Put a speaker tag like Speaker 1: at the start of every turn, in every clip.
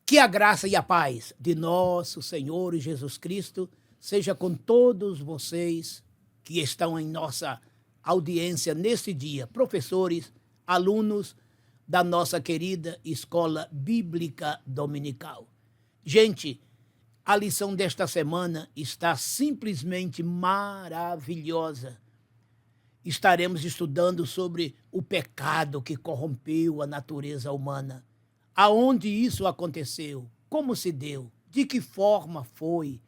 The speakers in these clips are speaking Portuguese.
Speaker 1: Que a graça e a paz de nosso Senhor Jesus Cristo seja com todos vocês que estão em nossa audiência neste dia, professores, alunos da nossa querida Escola Bíblica Dominical. Gente, a lição desta semana está simplesmente maravilhosa. Estaremos estudando sobre o pecado que corrompeu a natureza humana. Aonde isso aconteceu? Como se deu? De que forma foi?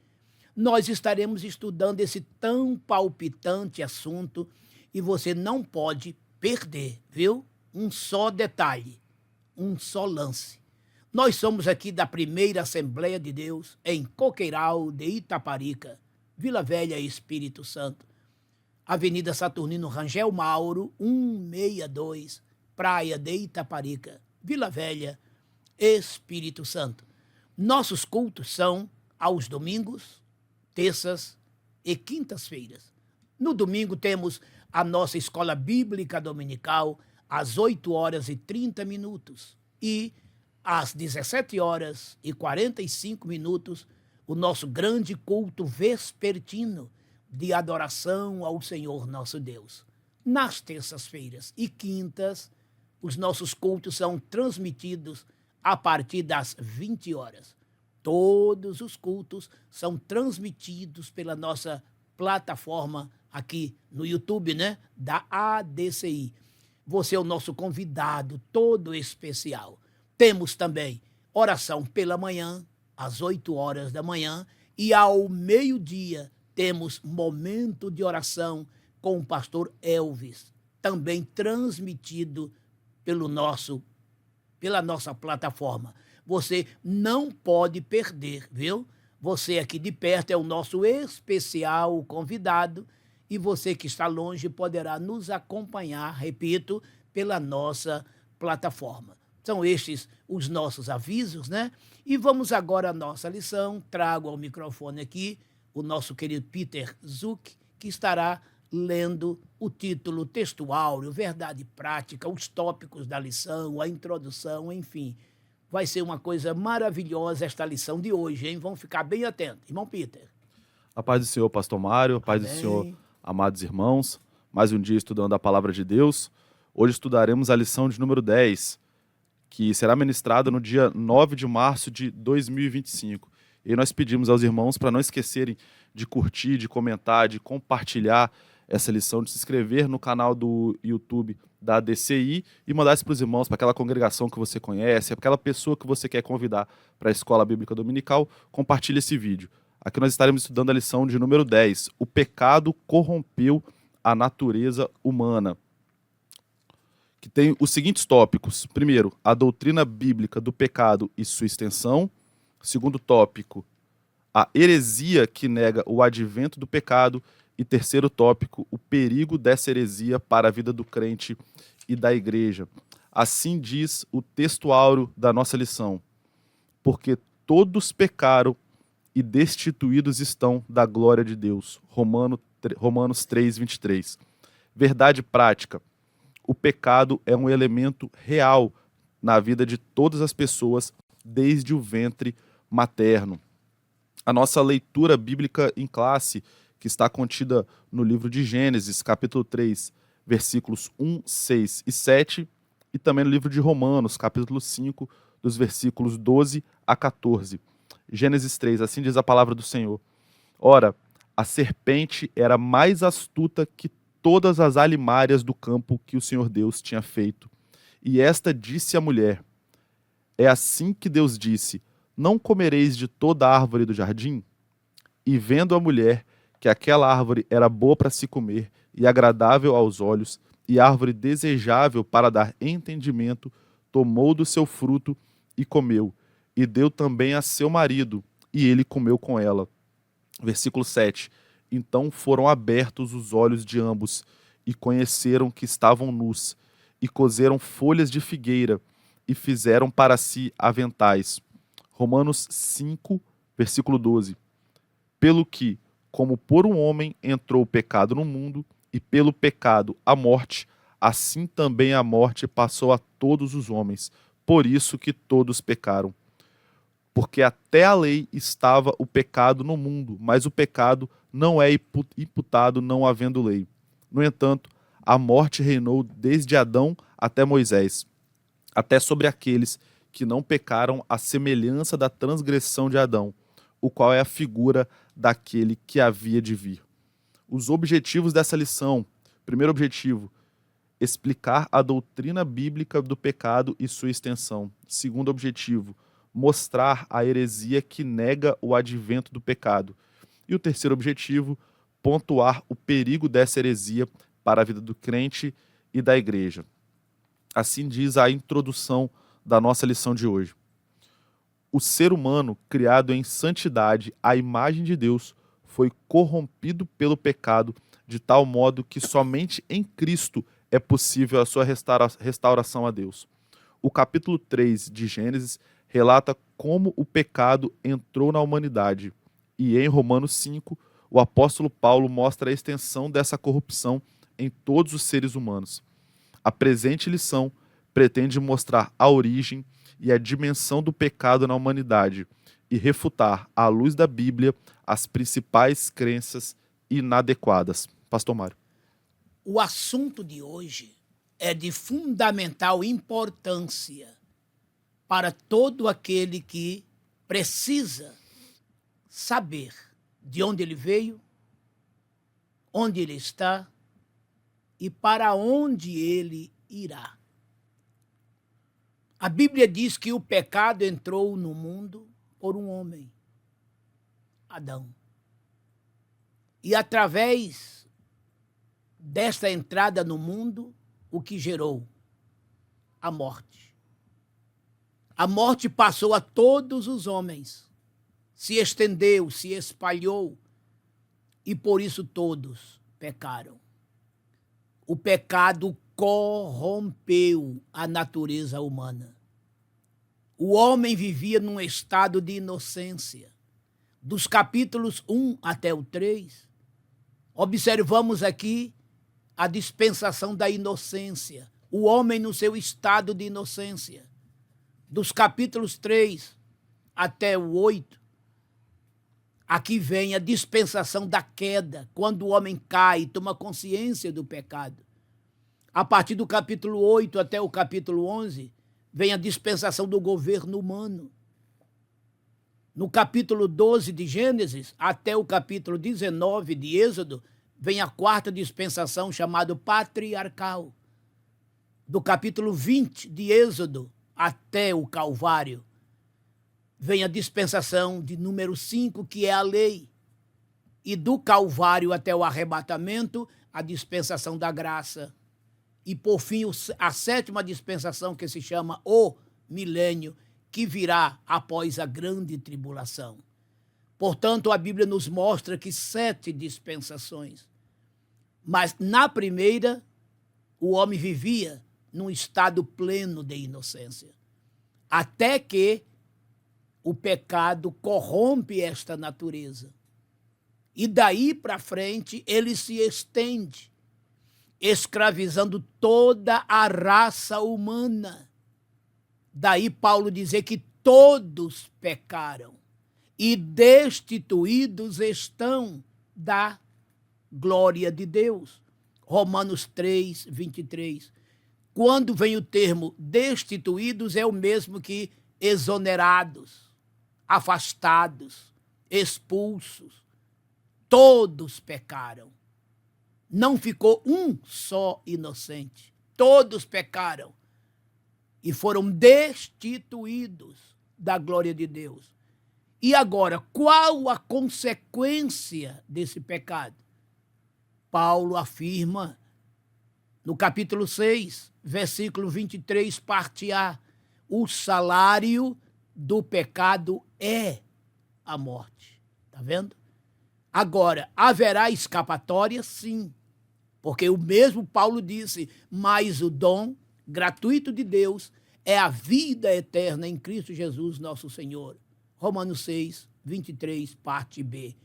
Speaker 1: Nós estaremos estudando esse tão palpitante assunto e você não pode perder, viu? Um só detalhe, um só lance. Nós somos aqui da primeira Assembleia de Deus em Coqueiral de Itaparica, Vila Velha, Espírito Santo. Avenida Saturnino Rangel Mauro, 162, Praia de Itaparica, Vila Velha, Espírito Santo. Nossos cultos são aos domingos, terças e quintas-feiras. No domingo temos a nossa escola bíblica dominical às 8h30 e às 17h45 o nosso grande culto vespertino de adoração ao Senhor nosso Deus. Nas terças-feiras e quintas, os nossos cultos são transmitidos a partir das 20 horas. Todos os cultos são transmitidos pela nossa plataforma aqui no YouTube, né? Da ADCI. Você é o nosso convidado todo especial. Temos também oração pela manhã, às 8h da manhã, e ao meio-dia temos momento de oração com o pastor Elvis, também transmitido pela nossa plataforma. Você não pode perder, viu? Você aqui de perto é o nosso especial convidado e você que está longe poderá nos acompanhar, repito, pela nossa plataforma. São estes os nossos avisos, né? E vamos agora à nossa lição. Trago ao microfone aqui o nosso querido Peter Zuck, que estará lendo o título textual, verdade prática, os tópicos da lição, a introdução, enfim. Vai ser uma coisa maravilhosa esta lição de hoje, hein? Vamos ficar bem atentos. Irmão Peter.
Speaker 2: A paz do Senhor, pastor Mário, a paz do Senhor, amados irmãos. Mais um dia estudando a palavra de Deus. Hoje estudaremos a lição de número 10, que será ministrada no dia 9 de março de 2025. E nós pedimos aos irmãos para não esquecerem de curtir, de comentar, de compartilhar essa lição, de se inscrever no canal do YouTube da ADCI e mandar isso para os irmãos, para aquela congregação que você conhece, aquela pessoa que você quer convidar para a Escola Bíblica Dominical. Compartilhe esse vídeo. Aqui nós estaremos estudando a lição de número 10, o pecado corrompeu a natureza humana, que tem os seguintes tópicos. Primeiro, a doutrina bíblica do pecado e sua extensão. Segundo tópico, a heresia que nega o advento do pecado. E terceiro tópico, o perigo dessa heresia para a vida do crente e da igreja. Assim diz o texto áureo da nossa lição. Porque todos pecaram e destituídos estão da glória de Deus. Romanos 3:23. Verdade prática. O pecado é um elemento real na vida de todas as pessoas desde o ventre materno. A nossa leitura bíblica em classe, que está contida no livro de Gênesis, capítulo 3, versículos 1, 6 e 7, e também no livro de Romanos, capítulo 5, dos versículos 12 a 14. Gênesis 3, assim diz a palavra do Senhor. Ora, a serpente era mais astuta que todas as alimárias do campo que o Senhor Deus tinha feito. E esta disse à mulher, é assim que Deus disse, não comereis de toda a árvore do jardim? E vendo a mulher que aquela árvore era boa para se comer e agradável aos olhos, e árvore desejável para dar entendimento, tomou do seu fruto e comeu, e deu também a seu marido, e ele comeu com ela. Versículo 7. Então foram abertos os olhos de ambos, e conheceram que estavam nus, e coseram folhas de figueira, e fizeram para si aventais. Romanos 5, versículo 12. Pelo que, como por um homem entrou o pecado no mundo, e pelo pecado a morte, assim também a morte passou a todos os homens, por isso que todos pecaram. Porque até a lei estava o pecado no mundo, mas o pecado não é imputado não havendo lei. No entanto, a morte reinou desde Adão até Moisés, até sobre aqueles que não pecaram à semelhança da transgressão de Adão, o qual é a figura daquele que havia de vir. Os objetivos dessa lição. Primeiro objetivo, explicar a doutrina bíblica do pecado e sua extensão. Segundo objetivo, mostrar a heresia que nega o advento do pecado. E o terceiro objetivo, pontuar o perigo dessa heresia para a vida do crente e da igreja. Assim diz a introdução da nossa lição de hoje. O ser humano, criado em santidade à imagem de Deus, foi corrompido pelo pecado de tal modo que somente em Cristo é possível a sua restauração a Deus. O capítulo 3 de Gênesis relata como o pecado entrou na humanidade. E em Romanos 5, o apóstolo Paulo mostra a extensão dessa corrupção em todos os seres humanos. A presente lição pretende mostrar a origem e a dimensão do pecado na humanidade e refutar, à luz da Bíblia, as principais crenças inadequadas. Pastor Mário.
Speaker 1: O assunto de hoje é de fundamental importância para todo aquele que precisa saber de onde ele veio, onde ele está e para onde ele irá. A Bíblia diz que o pecado entrou no mundo por um homem, Adão. E através desta entrada no mundo, o que gerou? A morte. A morte passou a todos os homens, se estendeu, se espalhou, e por isso todos pecaram. O pecado corrompeu a natureza humana. O homem vivia num estado de inocência. Dos capítulos 1 até o 3, observamos aqui a dispensação da inocência, o homem no seu estado de inocência. Dos capítulos 3 até o 8, aqui vem a dispensação da queda, quando o homem cai e toma consciência do pecado. A partir do capítulo 8 até o capítulo 11, vem a dispensação do governo humano. No capítulo 12 de Gênesis até o capítulo 19 de Êxodo, vem a quarta dispensação chamada patriarcal. Do capítulo 20 de Êxodo até o Calvário, vem a dispensação de número 5, que é a lei. E do Calvário até o arrebatamento, a dispensação da graça. E, por fim, a sétima dispensação, que se chama o milênio, que virá após a grande tribulação. Portanto, a Bíblia nos mostra que 7 dispensações. Mas, na primeira, o homem vivia num estado pleno de inocência. Até que o pecado corrompe esta natureza. E daí para frente, ele se estende, escravizando toda a raça humana. Daí Paulo dizer que todos pecaram e destituídos estão da glória de Deus. Romanos 3, 23. Quando vem o termo destituídos, é o mesmo que exonerados, afastados, expulsos. Todos pecaram. Não ficou um só inocente. Todos pecaram e foram destituídos da glória de Deus. E agora, qual a consequência desse pecado? Paulo afirma no capítulo 6, versículo 23, parte A, o salário do pecado é a morte. Está vendo? Agora, haverá escapatória? Sim. Porque o mesmo Paulo disse, mas o dom gratuito de Deus é a vida eterna em Cristo Jesus, nosso Senhor. Romanos 6, 23, parte B.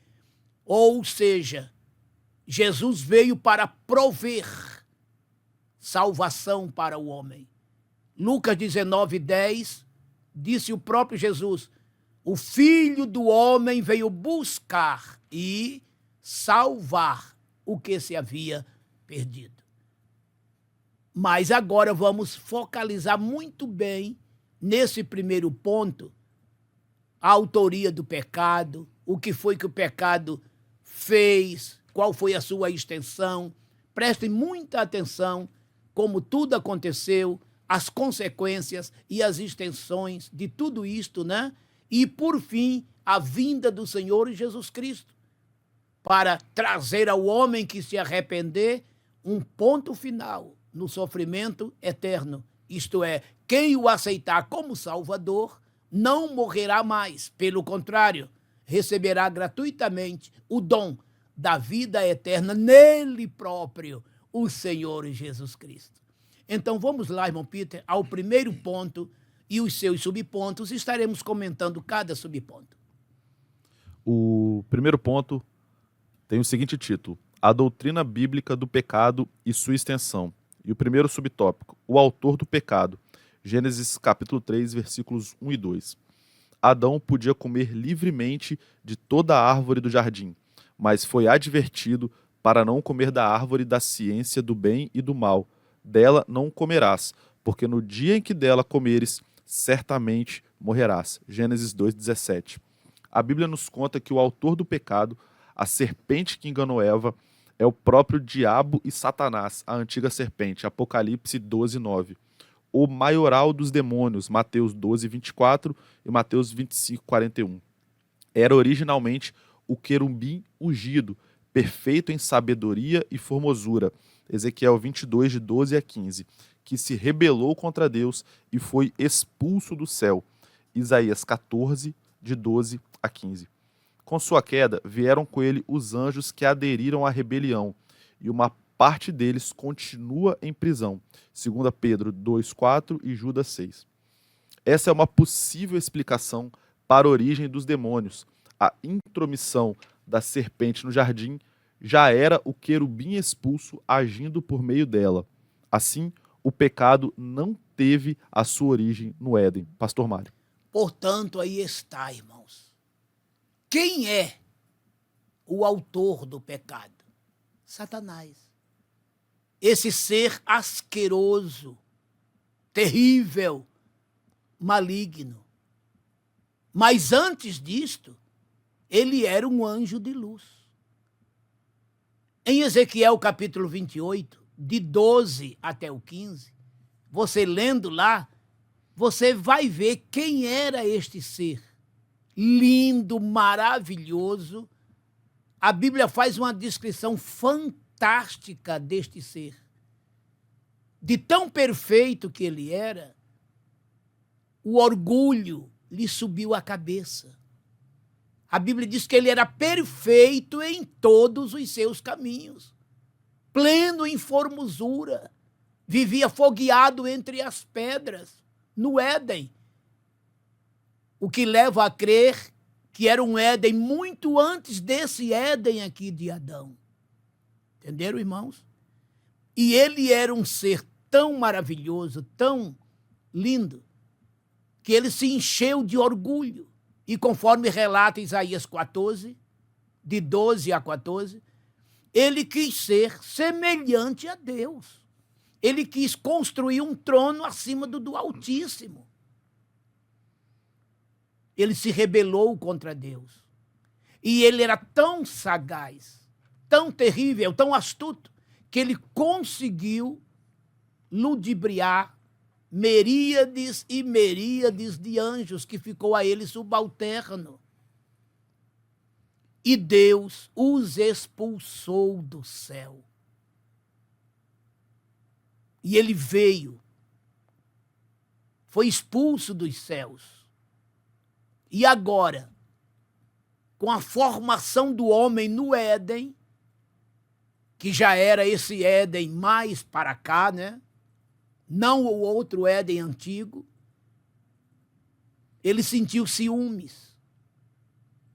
Speaker 1: Ou seja, Jesus veio para prover salvação para o homem. Lucas 19, 10, disse o próprio Jesus, O Filho do Homem veio buscar e salvar o que se havia perdido. Mas agora vamos focalizar muito bem nesse primeiro ponto, a autoria do pecado, o que foi que o pecado fez, qual foi a sua extensão. Prestem muita atenção como tudo aconteceu, as consequências e as extensões de tudo isto, né? E, por fim, a vinda do Senhor Jesus Cristo, para trazer ao homem que se arrepender um ponto final no sofrimento eterno. Isto é, quem o aceitar como Salvador não morrerá mais. Pelo contrário, receberá gratuitamente o dom da vida eterna nele próprio, o Senhor Jesus Cristo. Então vamos lá, irmão Peter, ao primeiro ponto e os seus subpontos. Estaremos comentando cada subponto.
Speaker 2: O primeiro ponto tem o seguinte título: A doutrina bíblica do pecado e sua extensão. E o primeiro subtópico: o autor do pecado. Gênesis capítulo 3, versículos 1 e 2. Adão podia comer livremente de toda a árvore do jardim, mas foi advertido para não comer da árvore da ciência do bem e do mal. Dela não comerás, porque no dia em que dela comeres, certamente morrerás. Gênesis 2,17. A Bíblia nos conta que o autor do pecado, a serpente que enganou Eva, é o próprio diabo e Satanás, a antiga serpente. Apocalipse 12:9. O maioral dos demônios, Mateus 12:24 e Mateus 25:41. Era originalmente o querubim ungido, perfeito em sabedoria e formosura, Ezequiel 22, de 12 a 15, que se rebelou contra Deus e foi expulso do céu, Isaías 14, de 12 a 15. Com sua queda, vieram com ele os anjos que aderiram à rebelião, e uma parte deles continua em prisão, 2 Pedro 2,4 e Judas 6. Essa é uma possível explicação para a origem dos demônios. A intromissão da serpente no jardim já era o querubim expulso agindo por meio dela. Assim, o pecado não teve a sua origem no Éden. Pastor Mário.
Speaker 1: Portanto, aí está, irmãos. Quem é o autor do pecado? Satanás. Esse ser asqueroso, terrível, maligno. Mas antes disto, ele era um anjo de luz. Em Ezequiel capítulo 28, de 12 até o 15, você lendo lá, você vai ver quem era este ser. Lindo, maravilhoso. A Bíblia faz uma descrição fantástica deste ser. De tão perfeito que ele era, o orgulho lhe subiu à cabeça. A Bíblia diz que ele era perfeito em todos os seus caminhos, pleno em formosura, vivia fogueado entre as pedras, no Éden. O que leva a crer que era um Éden muito antes desse Éden aqui de Adão. Entenderam, irmãos? E ele era um ser tão maravilhoso, tão lindo, que ele se encheu de orgulho. E conforme relata Isaías 14, de 12 a 14, ele quis ser semelhante a Deus. Ele quis construir um trono acima do Altíssimo. Ele se rebelou contra Deus. E ele era tão sagaz, tão terrível, tão astuto, que ele conseguiu ludibriar miríades e miríades de anjos que ficou a ele subalterno. E Deus os expulsou do céu. E ele veio, foi expulso dos céus. E agora, com a formação do homem no Éden, que já era esse Éden mais para cá, né? Não o outro Éden antigo, ele sentiu ciúmes,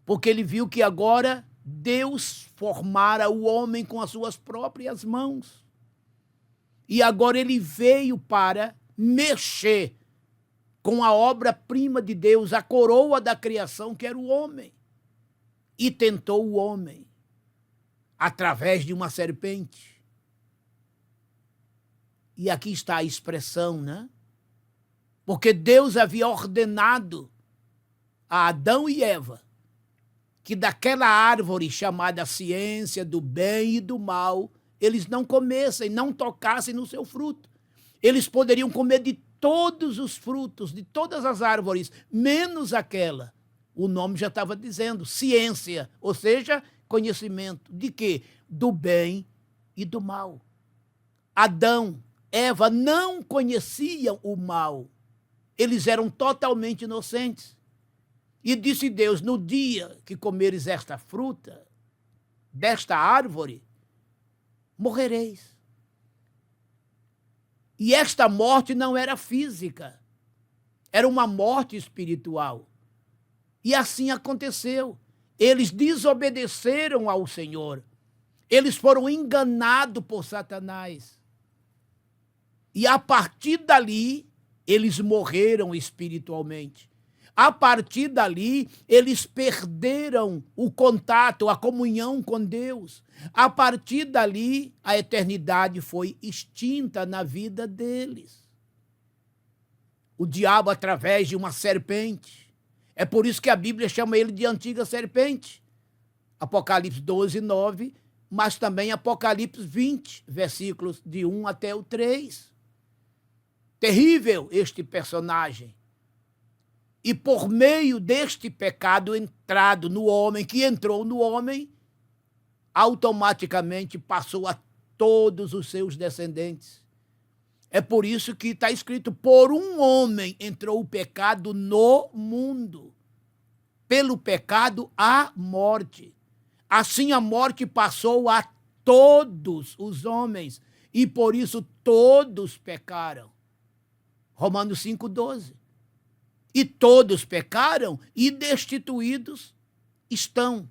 Speaker 1: porque ele viu que agora Deus formara o homem com as suas próprias mãos. E agora ele veio para mexer com a obra-prima de Deus, a coroa da criação, que era o homem. E tentou o homem através de uma serpente. E aqui está a expressão, né? Porque Deus havia ordenado a Adão e Eva que daquela árvore chamada ciência do bem e do mal, eles não comessem, não tocassem no seu fruto. Eles poderiam comer de todos os frutos, de todas as árvores, menos aquela. O nome já estava dizendo, ciência, ou seja, conhecimento. De quê? Do bem e do mal. Adão, Eva não conheciam o mal. Eles eram totalmente inocentes. E disse Deus, no dia que comeres esta fruta, desta árvore, morrereis. E esta morte não era física, era uma morte espiritual. E assim aconteceu. Eles desobedeceram ao Senhor. Eles foram enganados por Satanás. E a partir dali, eles morreram espiritualmente. A partir dali, eles perderam o contato, a comunhão com Deus. A partir dali, a eternidade foi extinta na vida deles. O diabo, através de uma serpente. É por isso que a Bíblia chama ele de antiga serpente. Apocalipse 12, 9, mas também Apocalipse 20, versículos de 1 até o 3. Terrível este personagem. E por meio deste pecado entrado no homem, que entrou no homem, automaticamente passou a todos os seus descendentes. É por isso que está escrito, por um homem entrou o pecado no mundo. Pelo pecado, a morte. Assim a morte passou a todos os homens, e por isso todos pecaram. Romanos 5,12. E todos pecaram e destituídos estão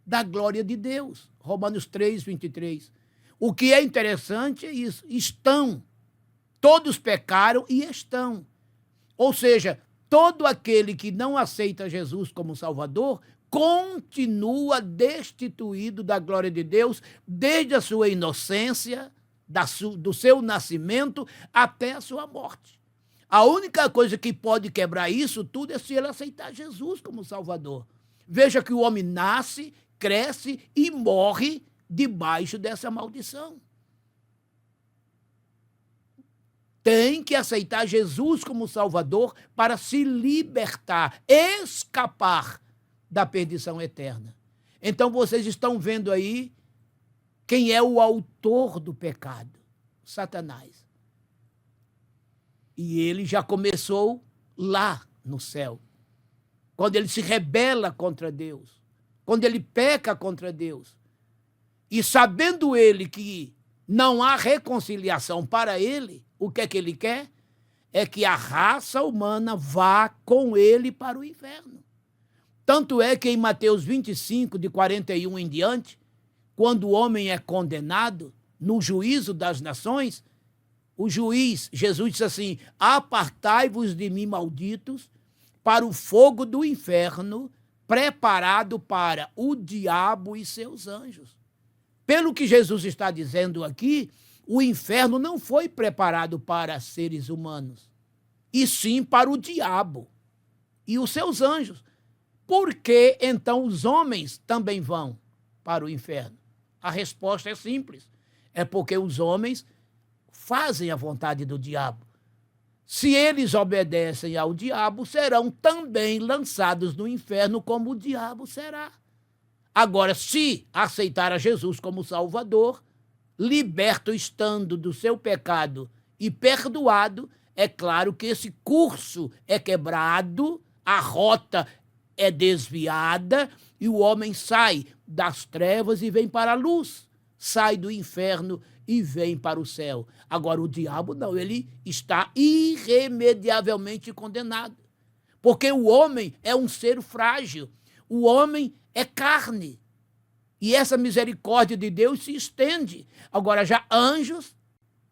Speaker 1: da glória de Deus. Romanos 3, 23. O que é interessante é isso. Estão. Todos pecaram e estão. Ou seja, todo aquele que não aceita Jesus como Salvador continua destituído da glória de Deus desde a sua inocência, do seu nascimento até a sua morte. A única coisa que pode quebrar isso tudo é se ele aceitar Jesus como Salvador. Veja que o homem nasce, cresce e morre debaixo dessa maldição. Tem que aceitar Jesus como Salvador para se libertar, escapar da perdição eterna. Então vocês estão vendo aí quem é o autor do pecado, Satanás. E ele já começou lá no céu, quando ele se rebela contra Deus, quando ele peca contra Deus. E sabendo ele que não há reconciliação para ele, o que é que ele quer? É que a raça humana vá com ele para o inferno. Tanto é que em Mateus 25, de 41 em diante, quando o homem é condenado no juízo das nações, o juiz, Jesus disse assim, apartai-vos de mim, malditos, para o fogo do inferno, preparado para o diabo e seus anjos. Pelo que Jesus está dizendo aqui, o inferno não foi preparado para seres humanos, e sim para o diabo e os seus anjos. Por que, então, os homens também vão para o inferno? A resposta é simples. É porque os homens fazem a vontade do diabo. Se eles obedecem ao diabo, serão também lançados no inferno como o diabo será. Agora, se aceitar a Jesus como Salvador, liberto estando do seu pecado e perdoado, é claro que esse curso é quebrado, a rota é desviada e o homem sai das trevas e vem para a luz, sai do inferno e vem para o céu. Agora, o diabo não, ele está irremediavelmente condenado, porque o homem é um ser frágil, o homem é carne, e essa misericórdia de Deus se estende. Agora, já anjos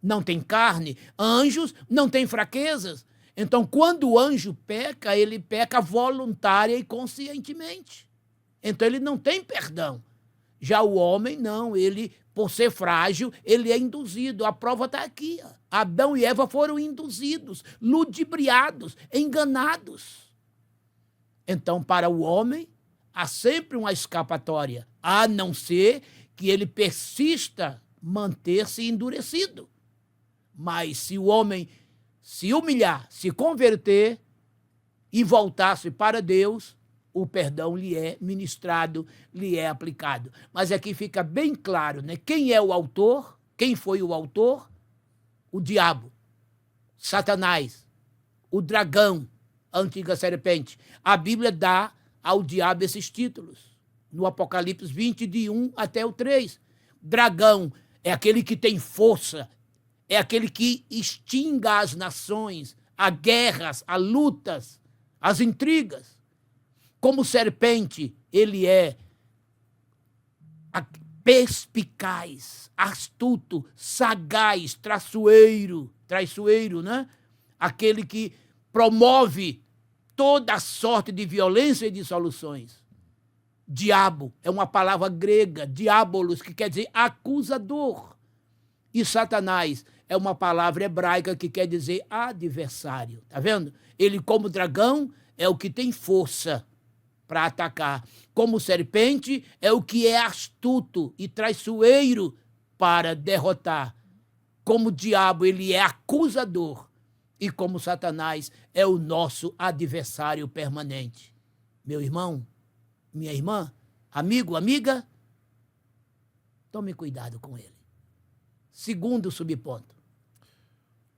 Speaker 1: não têm carne, anjos não têm fraquezas. Então, quando o anjo peca, ele peca voluntária e conscientemente. Então, ele não tem perdão. Já o homem, não. Ele, por ser frágil, ele é induzido. A prova está aqui. Ó. Adão e Eva foram induzidos, ludibriados, enganados. Então, para o homem, há sempre uma escapatória, a não ser que ele persista manter-se endurecido. Mas se o homem se humilhar, se converter e voltar-se para Deus, o perdão lhe é ministrado, lhe é aplicado. Mas aqui fica bem claro, né? Quem é o autor? Quem foi o autor? O diabo, Satanás, o dragão, a antiga serpente. A Bíblia dá ao diabo esses títulos. No Apocalipse 20, de 1 até o 3. Dragão é aquele que tem força, é aquele que extinga as nações, as guerras, as lutas, as intrigas. Como serpente, ele é perspicaz, astuto, sagaz, traiçoeiro, né? Aquele que promove toda sorte de violência e dissoluções. Diabo é uma palavra grega, diabolos, que quer dizer acusador. E Satanás é uma palavra hebraica que quer dizer adversário. Tá vendo? Ele, como dragão, é o que tem força para atacar. Como serpente, é o que é astuto e traiçoeiro para derrotar. Como diabo, ele é acusador. E como Satanás, é o nosso adversário permanente. Meu irmão, minha irmã, amigo, amiga, tome cuidado com ele. Segundo subponto.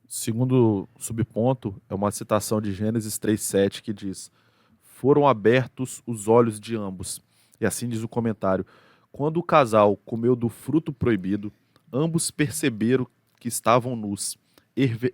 Speaker 2: Segundo subponto é uma citação de Gênesis 3:7 que diz: foram abertos os olhos de ambos. E assim diz o comentário: quando o casal comeu do fruto proibido, ambos perceberam que estavam nus,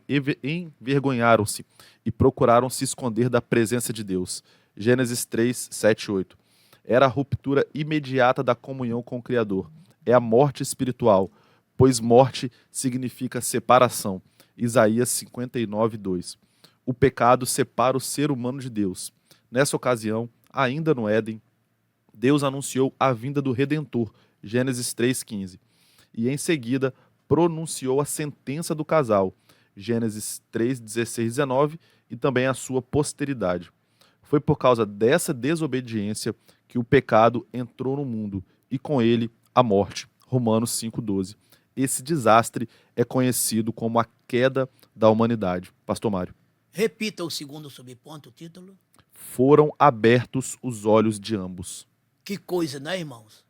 Speaker 2: envergonharam-se e procuraram se esconder da presença de Deus. Gênesis 3:7-8. Era a ruptura imediata da comunhão com o Criador. É a morte espiritual, pois morte significa separação. Isaías 59:2. O pecado separa o ser humano de Deus. Nessa ocasião, ainda no Éden, Deus anunciou a vinda do Redentor, Gênesis 3:15. E em seguida, pronunciou a sentença do casal, Gênesis 3:16-19, e também a sua posteridade. Foi por causa dessa desobediência que o pecado entrou no mundo, e com ele a morte, Romanos 5:12. Esse desastre é conhecido como a queda da humanidade. Pastor Mário.
Speaker 1: Repita o segundo subponto, o título.
Speaker 2: Foram abertos os olhos de ambos.
Speaker 1: Que coisa, né, irmãos?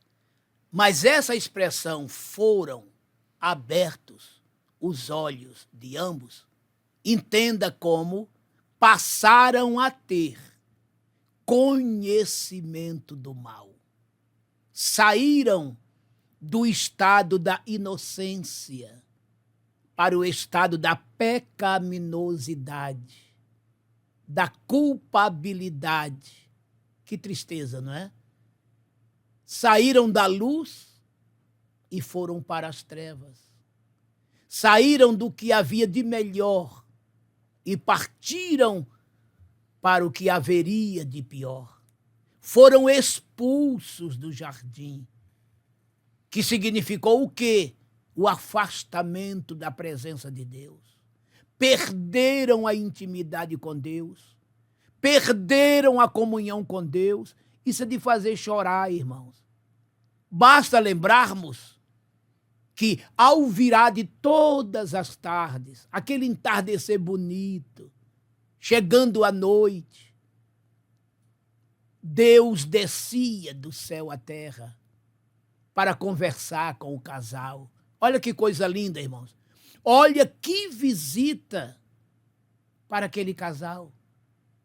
Speaker 1: Mas essa expressão, foram abertos os olhos de ambos, entenda como passaram a ter conhecimento do mal. Saíram do estado da inocência para o estado da pecaminosidade, da culpabilidade. Que tristeza, não é? Saíram da luz e foram para as trevas. Saíram do que havia de melhor e partiram para o que haveria de pior. Foram expulsos do jardim, que significou o quê? O afastamento da presença de Deus. Perderam a intimidade com Deus, perderam a comunhão com Deus. Isso é de fazer chorar, irmãos. Basta lembrarmos que ao virar de todas as tardes, aquele entardecer bonito, chegando à noite, Deus descia do céu à terra para conversar com o casal. Olha que coisa linda, irmãos. Olha que visita para aquele casal.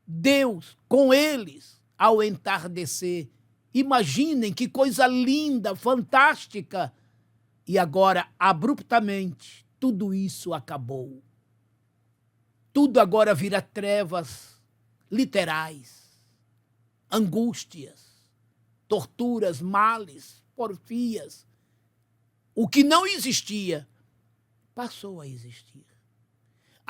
Speaker 1: Deus com eles ao entardecer. Imaginem que coisa linda, fantástica. E agora, abruptamente, tudo isso acabou. Tudo agora vira trevas literais, angústias, torturas, males, porfias. O que não existia passou a existir.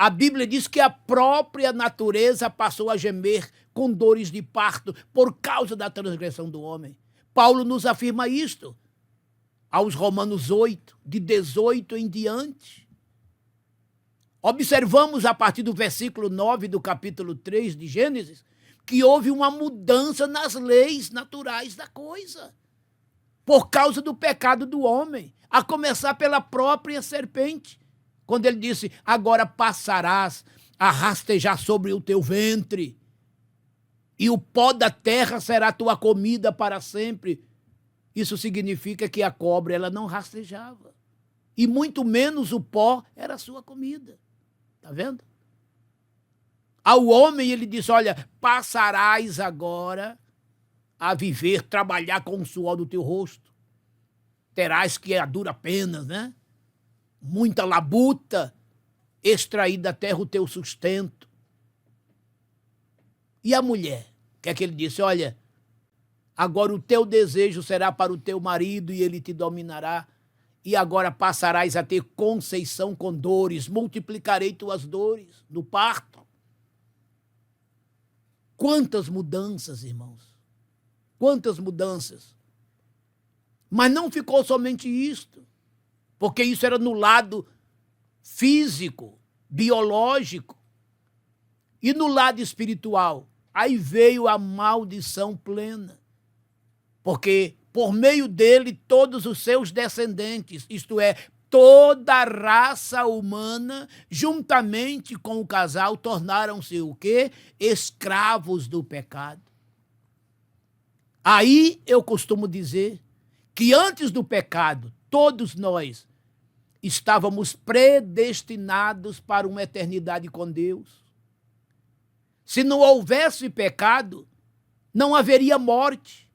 Speaker 1: A Bíblia diz que a própria natureza passou a gemer com dores de parto por causa da transgressão do homem. Paulo nos afirma isto aos Romanos 8, de 18 em diante. Observamos a partir do versículo 9 do capítulo 3 de Gênesis que houve uma mudança nas leis naturais da coisa, por causa do pecado do homem, a começar pela própria serpente, quando ele disse: agora passarás a rastejar sobre o teu ventre, e o pó da terra será tua comida para sempre. Isso significa que a cobra ela não rastejava, e muito menos o pó era a sua comida. Está vendo? Ao homem ele disse: olha, passarás agora a viver, trabalhar com o suor do teu rosto. Terás que a dura penas, né? Muita labuta, extrair da terra o teu sustento. E a mulher? O que é que ele disse? Olha, agora o teu desejo será para o teu marido e ele te dominará. E agora passarás a ter conceição com dores, multiplicarei tuas dores no parto. Quantas mudanças, irmãos. Quantas mudanças. Mas não ficou somente isto, porque isso era no lado físico, biológico. E no lado espiritual, aí veio a maldição plena. Porque por meio dele todos os seus descendentes, isto é, toda a raça humana, juntamente com o casal, tornaram-se o quê? Escravos do pecado. Aí eu costumo dizer que antes do pecado, todos nós estávamos predestinados para uma eternidade com Deus. Se não houvesse pecado, não haveria morte.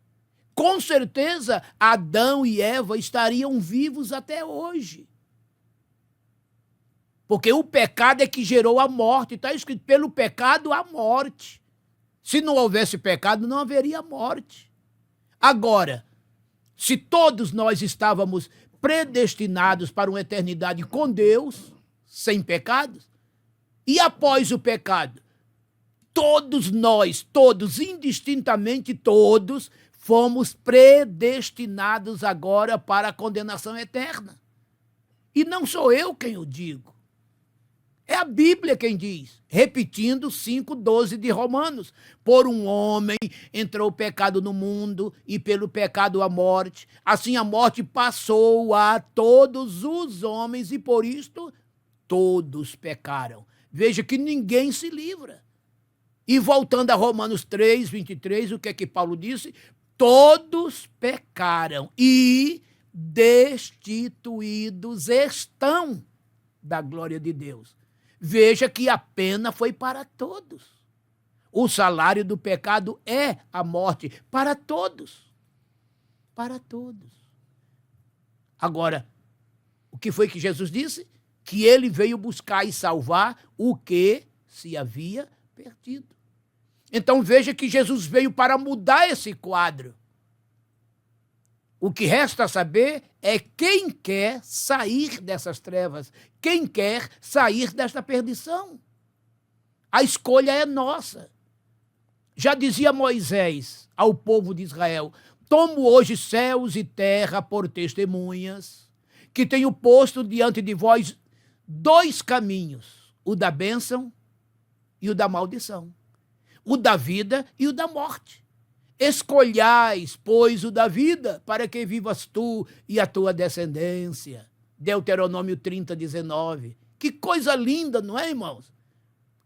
Speaker 1: Com certeza, Adão e Eva estariam vivos até hoje. Porque o pecado é que gerou a morte. Está escrito, pelo pecado, a morte. Se não houvesse pecado, não haveria morte. Agora, se todos nós estávamos predestinados para uma eternidade com Deus, sem pecados, e após o pecado, todos nós, todos, indistintamente todos, fomos predestinados agora para a condenação eterna. E não sou eu quem o digo. É a Bíblia quem diz, repetindo 5:12 de Romanos. Por um homem entrou o pecado no mundo e pelo pecado a morte. Assim a morte passou a todos os homens e por isto todos pecaram. Veja que ninguém se livra. E voltando a Romanos 3:23, o que é que Paulo disse? Todos pecaram e destituídos estão da glória de Deus. Veja que a pena foi para todos. O salário do pecado é a morte para todos. Para todos. Agora, o que foi que Jesus disse? Que ele veio buscar e salvar o que se havia perdido. Então veja que Jesus veio para mudar esse quadro. O que resta saber é quem quer sair dessas trevas, quem quer sair desta perdição. A escolha é nossa. Já dizia Moisés ao povo de Israel: tomo hoje céus e terra por testemunhas, que tenho posto diante de vós 2 caminhos, o da bênção e o da maldição, o da vida e o da morte. Escolhais, pois, o da vida, para que vivas tu e a tua descendência. Deuteronômio 30:19. Que coisa linda, não é, irmãos?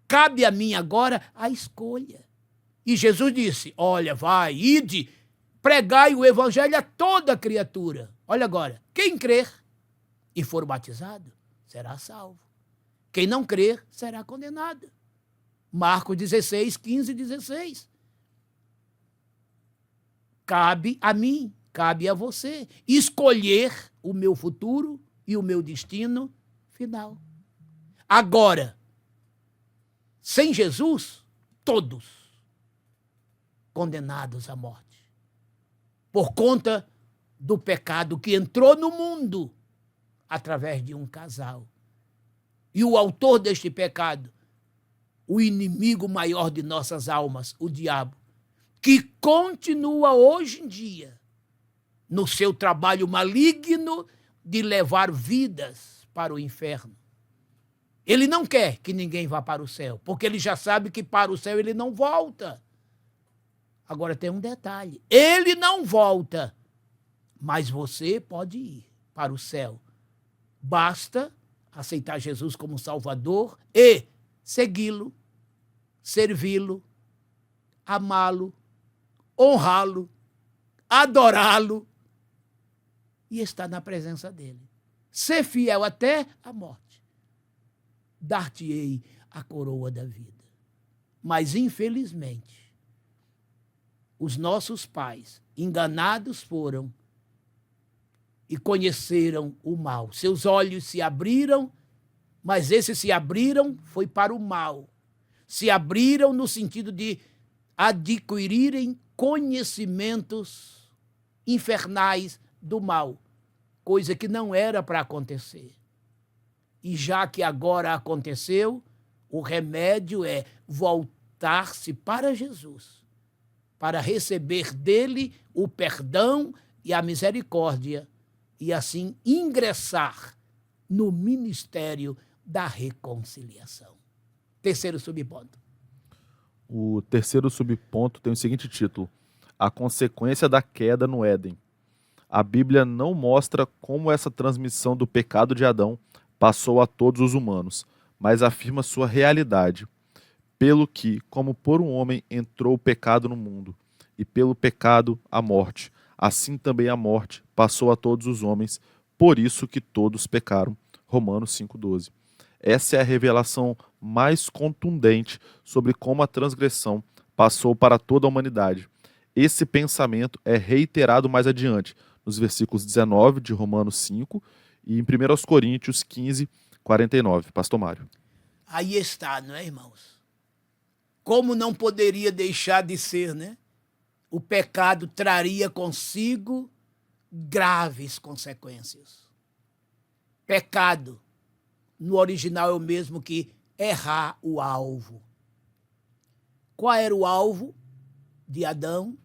Speaker 1: Cabe a mim agora a escolha. E Jesus disse: olha, vai, ide, pregai o evangelho a toda criatura. Olha agora, quem crer e for batizado, será salvo. Quem não crer, será condenado. Marcos 16:15-16. Cabe a mim, cabe a você escolher o meu futuro e o meu destino final. Agora, sem Jesus, todos condenados à morte. Por conta do pecado que entrou no mundo através de um casal. E o autor deste pecado, o inimigo maior de nossas almas, o diabo, que continua hoje em dia no seu trabalho maligno de levar vidas para o inferno. Ele não quer que ninguém vá para o céu, porque ele já sabe que para o céu ele não volta. Agora tem um detalhe, ele não volta, mas você pode ir para o céu. Basta aceitar Jesus como Salvador e segui-lo, servi-lo, amá-lo, honrá-lo, adorá-lo e estar na presença dele. Ser fiel até a morte. Dar-te-ei a coroa da vida. Mas, infelizmente, os nossos pais enganados foram e conheceram o mal. Seus olhos se abriram, mas esses se abriram foi para o mal. Se abriram no sentido de adquirirem conhecimentos infernais do mal, coisa que não era para acontecer. E já que agora aconteceu, o remédio é voltar-se para Jesus, para receber dele o perdão e a misericórdia, e assim ingressar no ministério da reconciliação. Terceiro subponto.
Speaker 2: O terceiro subponto tem o seguinte título: A consequência da queda no Éden. A Bíblia não mostra como essa transmissão do pecado de Adão passou a todos os humanos, mas afirma sua realidade, pelo que, como por um homem entrou o pecado no mundo, e pelo pecado a morte, assim também a morte passou a todos os homens, por isso que todos pecaram. Romanos 5,12. Essa é a revelação mais contundente sobre como a transgressão passou para toda a humanidade. Esse pensamento é reiterado mais adiante, nos versículos 19 de Romanos 5 e em 1 Coríntios 15, 49. Pastor Mário.
Speaker 1: Aí está, não é, irmãos? Como não poderia deixar de ser, né? O pecado traria consigo graves consequências. Pecado, no original, é o mesmo que errar o alvo. Qual era o alvo de Adão?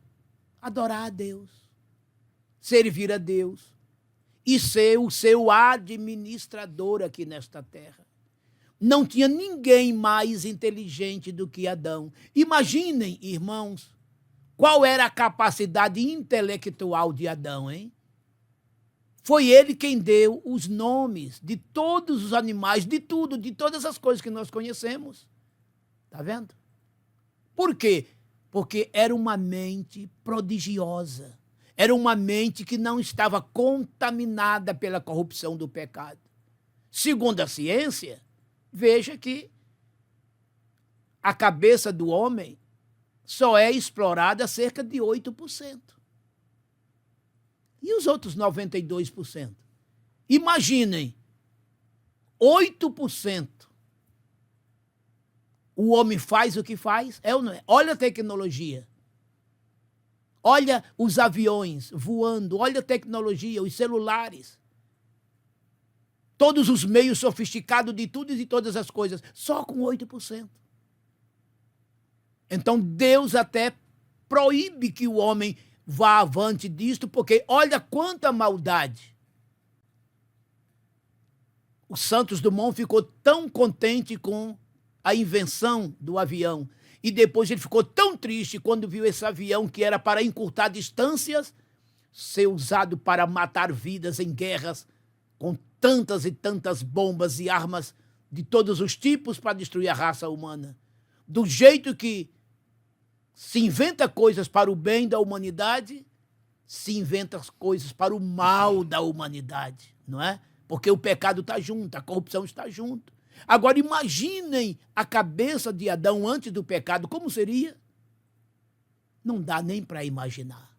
Speaker 1: Adorar a Deus, servir a Deus e ser o seu administrador aqui nesta terra. Não tinha ninguém mais inteligente do que Adão. Imaginem, irmãos, qual era a capacidade intelectual de Adão, hein? Foi ele quem deu os nomes de todos os animais, de tudo, de todas as coisas que nós conhecemos. Está vendo? Por quê? Porque era uma mente prodigiosa. Era uma mente que não estava contaminada pela corrupção do pecado. Segundo a ciência, veja que a cabeça do homem só é explorada cerca de 8%. E os outros 92%? Imaginem, 8%. O homem faz o que faz, é ou não é? Olha a tecnologia. Olha os aviões voando, olha a tecnologia, os celulares. Todos os meios sofisticados de tudo e de todas as coisas, só com 8%. Então Deus até proíbe que o homem vá avante disto, porque olha quanta maldade. O Santos Dumont ficou tão contente com a invenção do avião, e depois ele ficou tão triste quando viu esse avião que era para encurtar distâncias, ser usado para matar vidas em guerras, com tantas e tantas bombas e armas de todos os tipos para destruir a raça humana. Do jeito que se inventa coisas para o bem da humanidade, se inventa coisas para o mal da humanidade, não é? Porque o pecado está junto, a corrupção está junto. Agora imaginem a cabeça de Adão antes do pecado, como seria? Não dá nem para imaginar.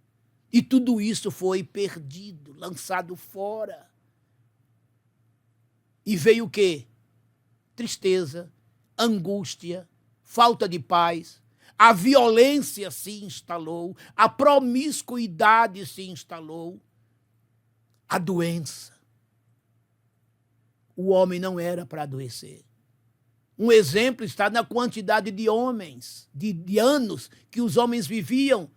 Speaker 1: E tudo isso foi perdido, lançado fora. E veio o quê? Tristeza, angústia, falta de paz. A violência se instalou, a promiscuidade se instalou, a doença. o homem não era para adoecer. Um exemplo está na quantidade de homens, de anos que os homens viviam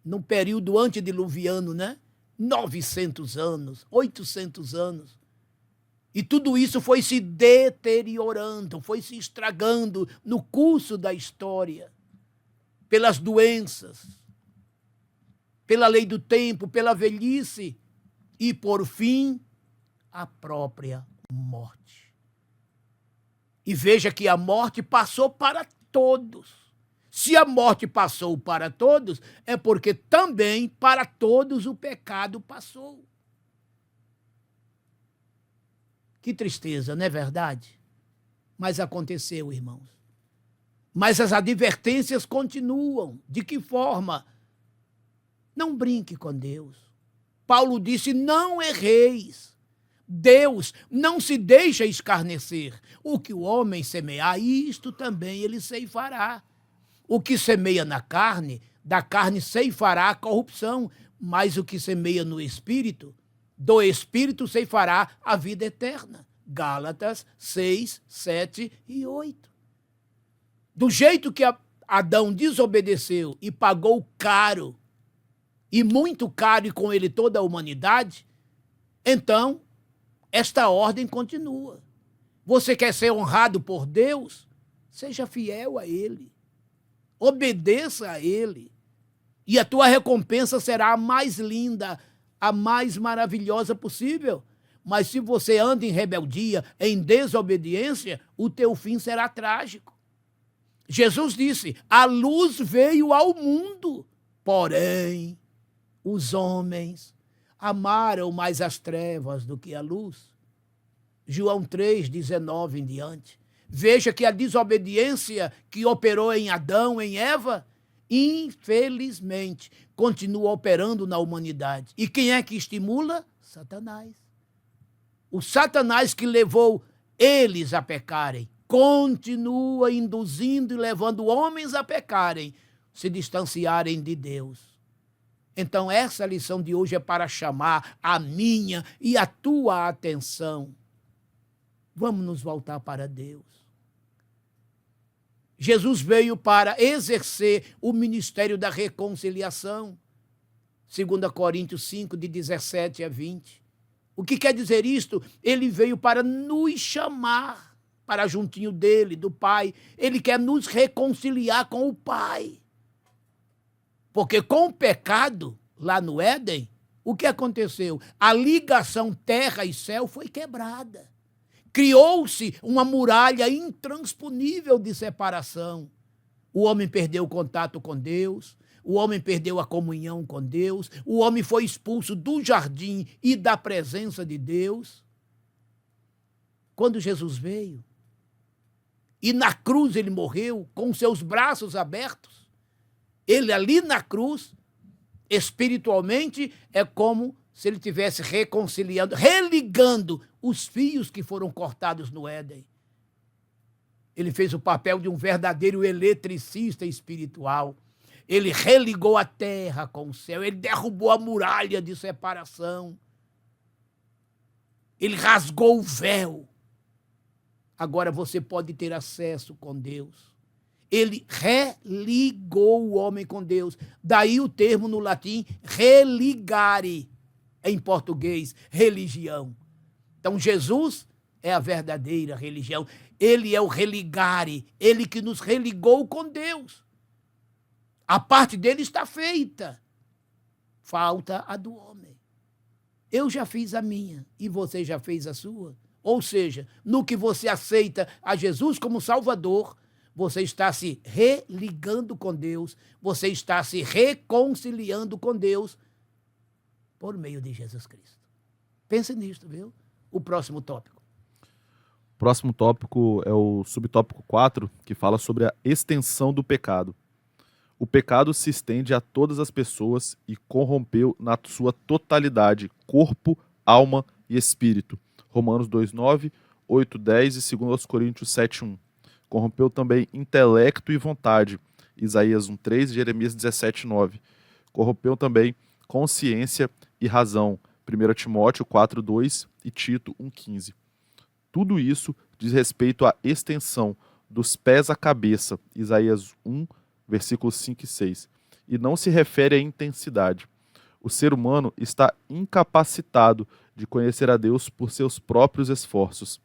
Speaker 1: num período antediluviano, né? 900 anos, 800 anos. E tudo isso foi se deteriorando, foi se estragando no curso da história, pelas doenças, pela lei do tempo, pela velhice e, por fim, a própria morte. E veja que a morte passou para todos. Se a morte passou para todos, é porque também para todos o pecado passou. Que tristeza, não é verdade? Mas aconteceu, irmãos. Mas as advertências continuam. De que forma? Não brinque com Deus. Paulo disse, não erreis. Deus não se deixa escarnecer. O que o homem semear, isto também ele ceifará. O que semeia na carne, da carne ceifará a corrupção. Mas o que semeia no Espírito, do Espírito ceifará a vida eterna. Gálatas 6, 7 e 8. Do jeito que Adão desobedeceu e pagou caro, e muito caro, e com ele toda a humanidade, então esta ordem continua. Você quer ser honrado por Deus? Seja fiel a Ele. Obedeça a Ele. E a tua recompensa será a mais linda, a mais maravilhosa possível. Mas se você anda em rebeldia, em desobediência, o teu fim será trágico. Jesus disse, a luz veio ao mundo, porém os homens amaram mais as trevas do que a luz. João 3, 19 em diante. Veja que a desobediência que operou em Adão, em Eva, infelizmente, continua operando na humanidade. E quem é que estimula? Satanás. O Satanás que levou eles a pecarem, continua induzindo e levando homens a pecarem, se distanciarem de Deus. Então, essa lição de hoje é para chamar a minha e a tua atenção. Vamos nos voltar para Deus. Jesus veio para exercer o ministério da reconciliação. 2 Coríntios 5, de 17 a 20. O que quer dizer isto? Ele veio para nos chamar para juntinho dele, do Pai. Ele quer nos reconciliar com o Pai. Porque com o pecado, lá no Éden, o que aconteceu? A ligação terra e céu foi quebrada. Criou-se uma muralha intransponível de separação. O homem perdeu o contato com Deus, o homem perdeu a comunhão com Deus, o homem foi expulso do jardim e da presença de Deus. Quando Jesus veio, e na cruz ele morreu com seus braços abertos, ele ali na cruz, espiritualmente, é como se ele estivesse reconciliando, religando os fios que foram cortados no Éden. Ele fez o papel de um verdadeiro eletricista espiritual. Ele religou a terra com o céu, ele derrubou a muralha de separação. Ele rasgou o véu. Agora você pode ter acesso com Deus. Ele religou o homem com Deus. Daí o termo no latim, religare. Em português, religião. Então, Jesus é a verdadeira religião. Ele é o religare, ele que nos religou com Deus. A parte dele está feita. Falta a do homem. Eu já fiz a minha e você já fez a sua. Ou seja, no que você aceita a Jesus como Salvador, você está se religando com Deus, você está se reconciliando com Deus, por meio de Jesus Cristo. Pense nisto, viu? O próximo tópico.
Speaker 2: O próximo tópico é o subtópico 4, que fala sobre a extensão do pecado. O pecado se estende a todas as pessoas e corrompeu na sua totalidade corpo, alma e espírito. Romanos 2:9, 8:10 e 2 Coríntios 7:1. Corrompeu também intelecto e vontade. Isaías 1:3 e Jeremias 17:9. Corrompeu também consciência e razão, 1 Timóteo 4:2 e Tito 1:15. Tudo isso diz respeito à extensão dos pés à cabeça, Isaías 1, versículos 5 e 6, e não se refere à intensidade. O ser humano está incapacitado de conhecer a Deus por seus próprios esforços,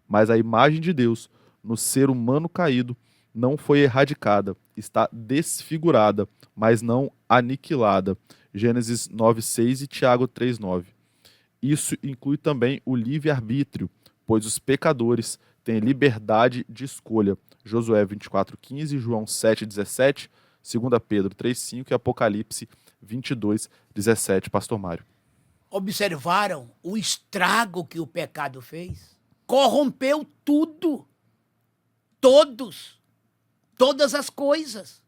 Speaker 2: mas a imagem de Deus no ser humano caído não foi erradicada, está desfigurada, mas não aniquilada. Gênesis 9:6 e Tiago 3:9. Isso inclui também o livre-arbítrio, pois os pecadores têm liberdade de escolha. Josué 24:15, João 7:17, 2 Pedro 3:5 e Apocalipse 22:17, Pastor Mário.
Speaker 1: Observaram o estrago que o pecado fez? Corrompeu tudo, todas as coisas,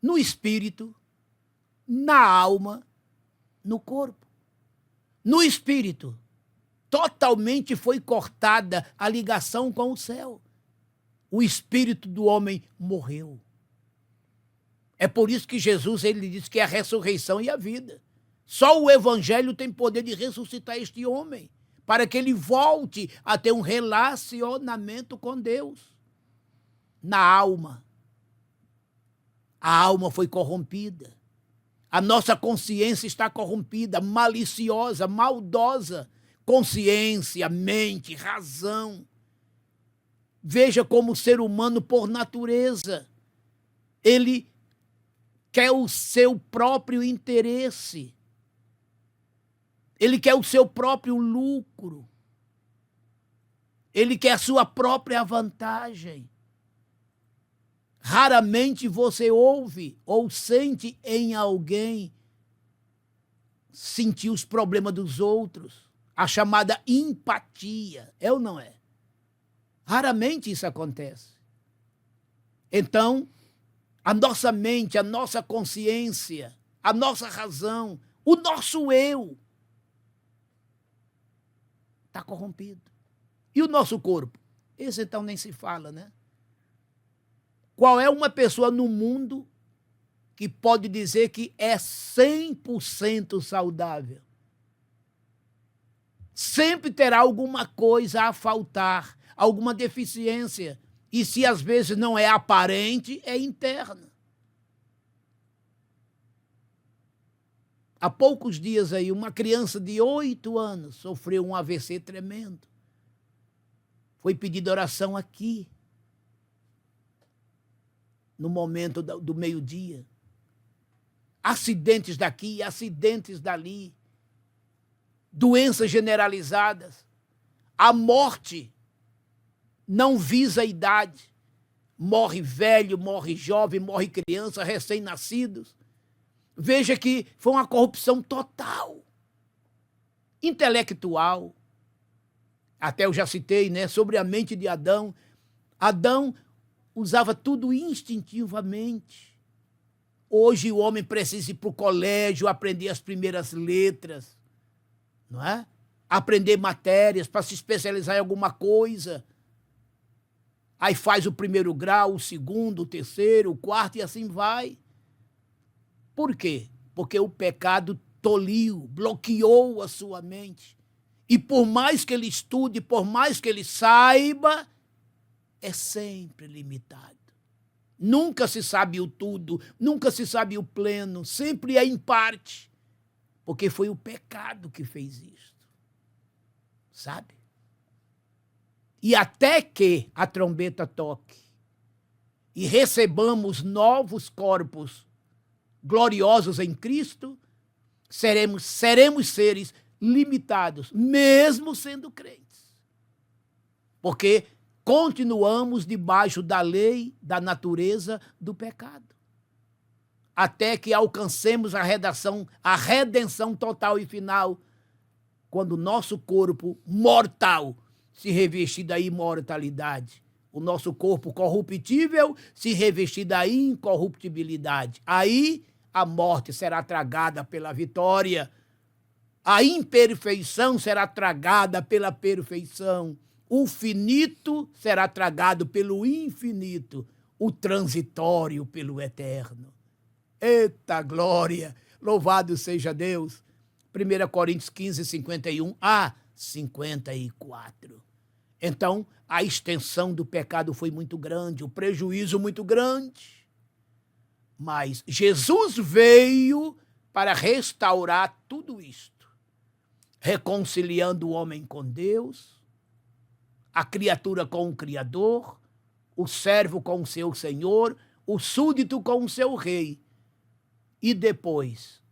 Speaker 1: no espírito, na alma, no corpo. No espírito, totalmente foi cortada a ligação com o céu. O espírito do homem morreu. É por isso que Jesus ele diz que é a ressurreição e a vida. Só o evangelho tem poder de ressuscitar este homem, para que ele volte a ter um relacionamento com Deus. Na alma. A alma foi corrompida. A nossa consciência está corrompida, maliciosa, maldosa. Consciência, mente, razão. Veja como o ser humano, por natureza, ele quer o seu próprio interesse. Ele quer o seu próprio lucro. Ele quer a sua própria vantagem. Raramente você ouve ou sente em alguém sentir os problemas dos outros. A chamada empatia. É ou não é? Raramente isso acontece. Então, a nossa mente, a nossa consciência, a nossa razão, o nosso eu está corrompido. E o nosso corpo? Esse então nem se fala, né? Qual é uma pessoa no mundo que pode dizer que é 100% saudável? Sempre terá alguma coisa a faltar, alguma deficiência. E se às vezes não é aparente, é interna. Há poucos dias aí, uma criança de 8 anos sofreu um AVC tremendo. Foi pedida oração aqui, no momento do meio-dia. Acidentes daqui, acidentes dali. Doenças generalizadas. A morte não visa a idade. Morre velho, morre jovem, morre criança, recém-nascidos. Veja que foi uma corrupção total. Intelectual. Até eu já citei, né, sobre a mente de Adão. Adão usava tudo instintivamente. Hoje o homem precisa ir para o colégio, aprender as primeiras letras, não é? Aprender matérias para se especializar em alguma coisa. Aí faz o primeiro grau, o segundo, o terceiro, o quarto e assim vai. Por quê? Porque o pecado toliu, bloqueou a sua mente. E por mais que ele estude, por mais que ele saiba, é sempre limitado. Nunca se sabe o tudo, nunca se sabe o pleno, sempre é em parte. Porque foi o pecado que fez isto. Sabe? E até que a trombeta toque e recebamos novos corpos gloriosos em Cristo, seremos seres limitados, mesmo sendo crentes. Porque continuamos debaixo da lei, da natureza do pecado. Até que alcancemos a redenção total e final, quando o nosso corpo mortal se revestir da imortalidade, o nosso corpo corruptível se revestir da incorruptibilidade. Aí a morte será tragada pela vitória, a imperfeição será tragada pela perfeição, o finito será tragado pelo infinito, o transitório pelo eterno. Eita glória! Louvado seja Deus! 1 Coríntios 15, 51 a 54. Então, a extensão do pecado foi muito grande, o prejuízo muito grande. Mas Jesus veio para restaurar tudo isto, reconciliando o homem com Deus, a criatura com o Criador, o servo com o seu Senhor, o súdito com o seu rei. E depois,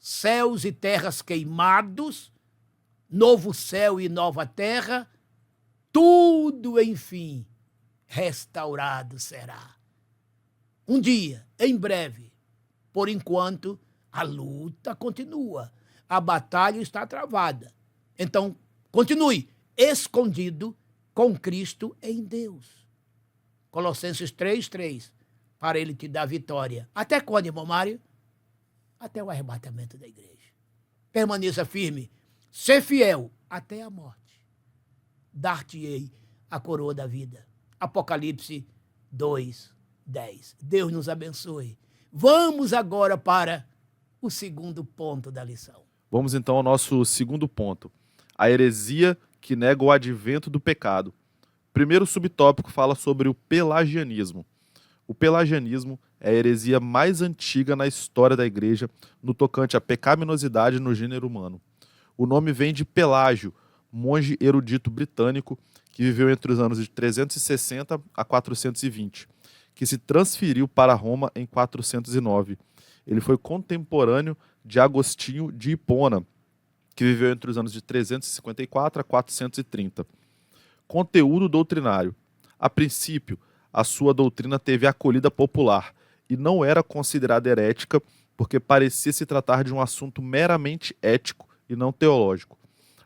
Speaker 1: céus e terras queimados, novo céu e nova terra, tudo, enfim, restaurado será. Um dia, em breve, por enquanto, a luta continua, a batalha está travada. Então, continue escondido com Cristo em Deus. Colossenses 3:3, para ele te dar vitória. Até quando, irmão Mário? Até o arrebatamento da igreja. Permaneça firme, ser fiel até a morte. Dar-te-ei a coroa da vida. Apocalipse 2:10. Deus nos abençoe. Vamos agora para o segundo ponto da lição.
Speaker 2: Vamos então ao nosso segundo ponto. A heresia que nega o advento do pecado. O primeiro subtópico fala sobre o pelagianismo. O pelagianismo é a heresia mais antiga na história da igreja no tocante à pecaminosidade no gênero humano. O nome vem de Pelágio, monge erudito britânico que viveu entre os anos de 360 a 420, que se transferiu para Roma em 409. Ele foi contemporâneo de Agostinho de Hipona, que viveu entre os anos de 354 a 430. Conteúdo doutrinário. A princípio, a sua doutrina teve acolhida popular e não era considerada herética porque parecia se tratar de um assunto meramente ético e não teológico.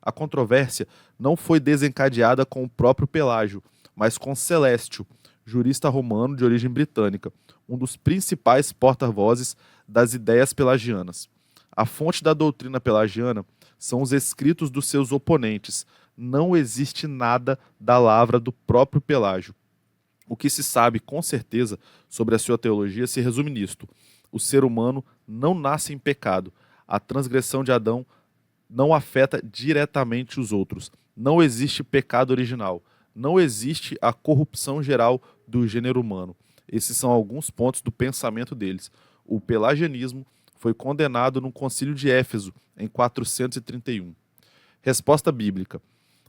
Speaker 2: A controvérsia não foi desencadeada com o próprio Pelágio, mas com Celestio, jurista romano de origem britânica, um dos principais porta-vozes das ideias pelagianas. A fonte da doutrina pelagiana são os escritos dos seus oponentes. Não existe nada da lavra do próprio Pelágio. O que se sabe com certeza sobre a sua teologia se resume nisto: o ser humano não nasce em pecado. A transgressão de Adão não afeta diretamente os outros. Não existe pecado original. Não existe a corrupção geral do gênero humano. Esses são alguns pontos do pensamento deles. O pelagianismo foi condenado no Concílio de Éfeso, em 431. Resposta bíblica.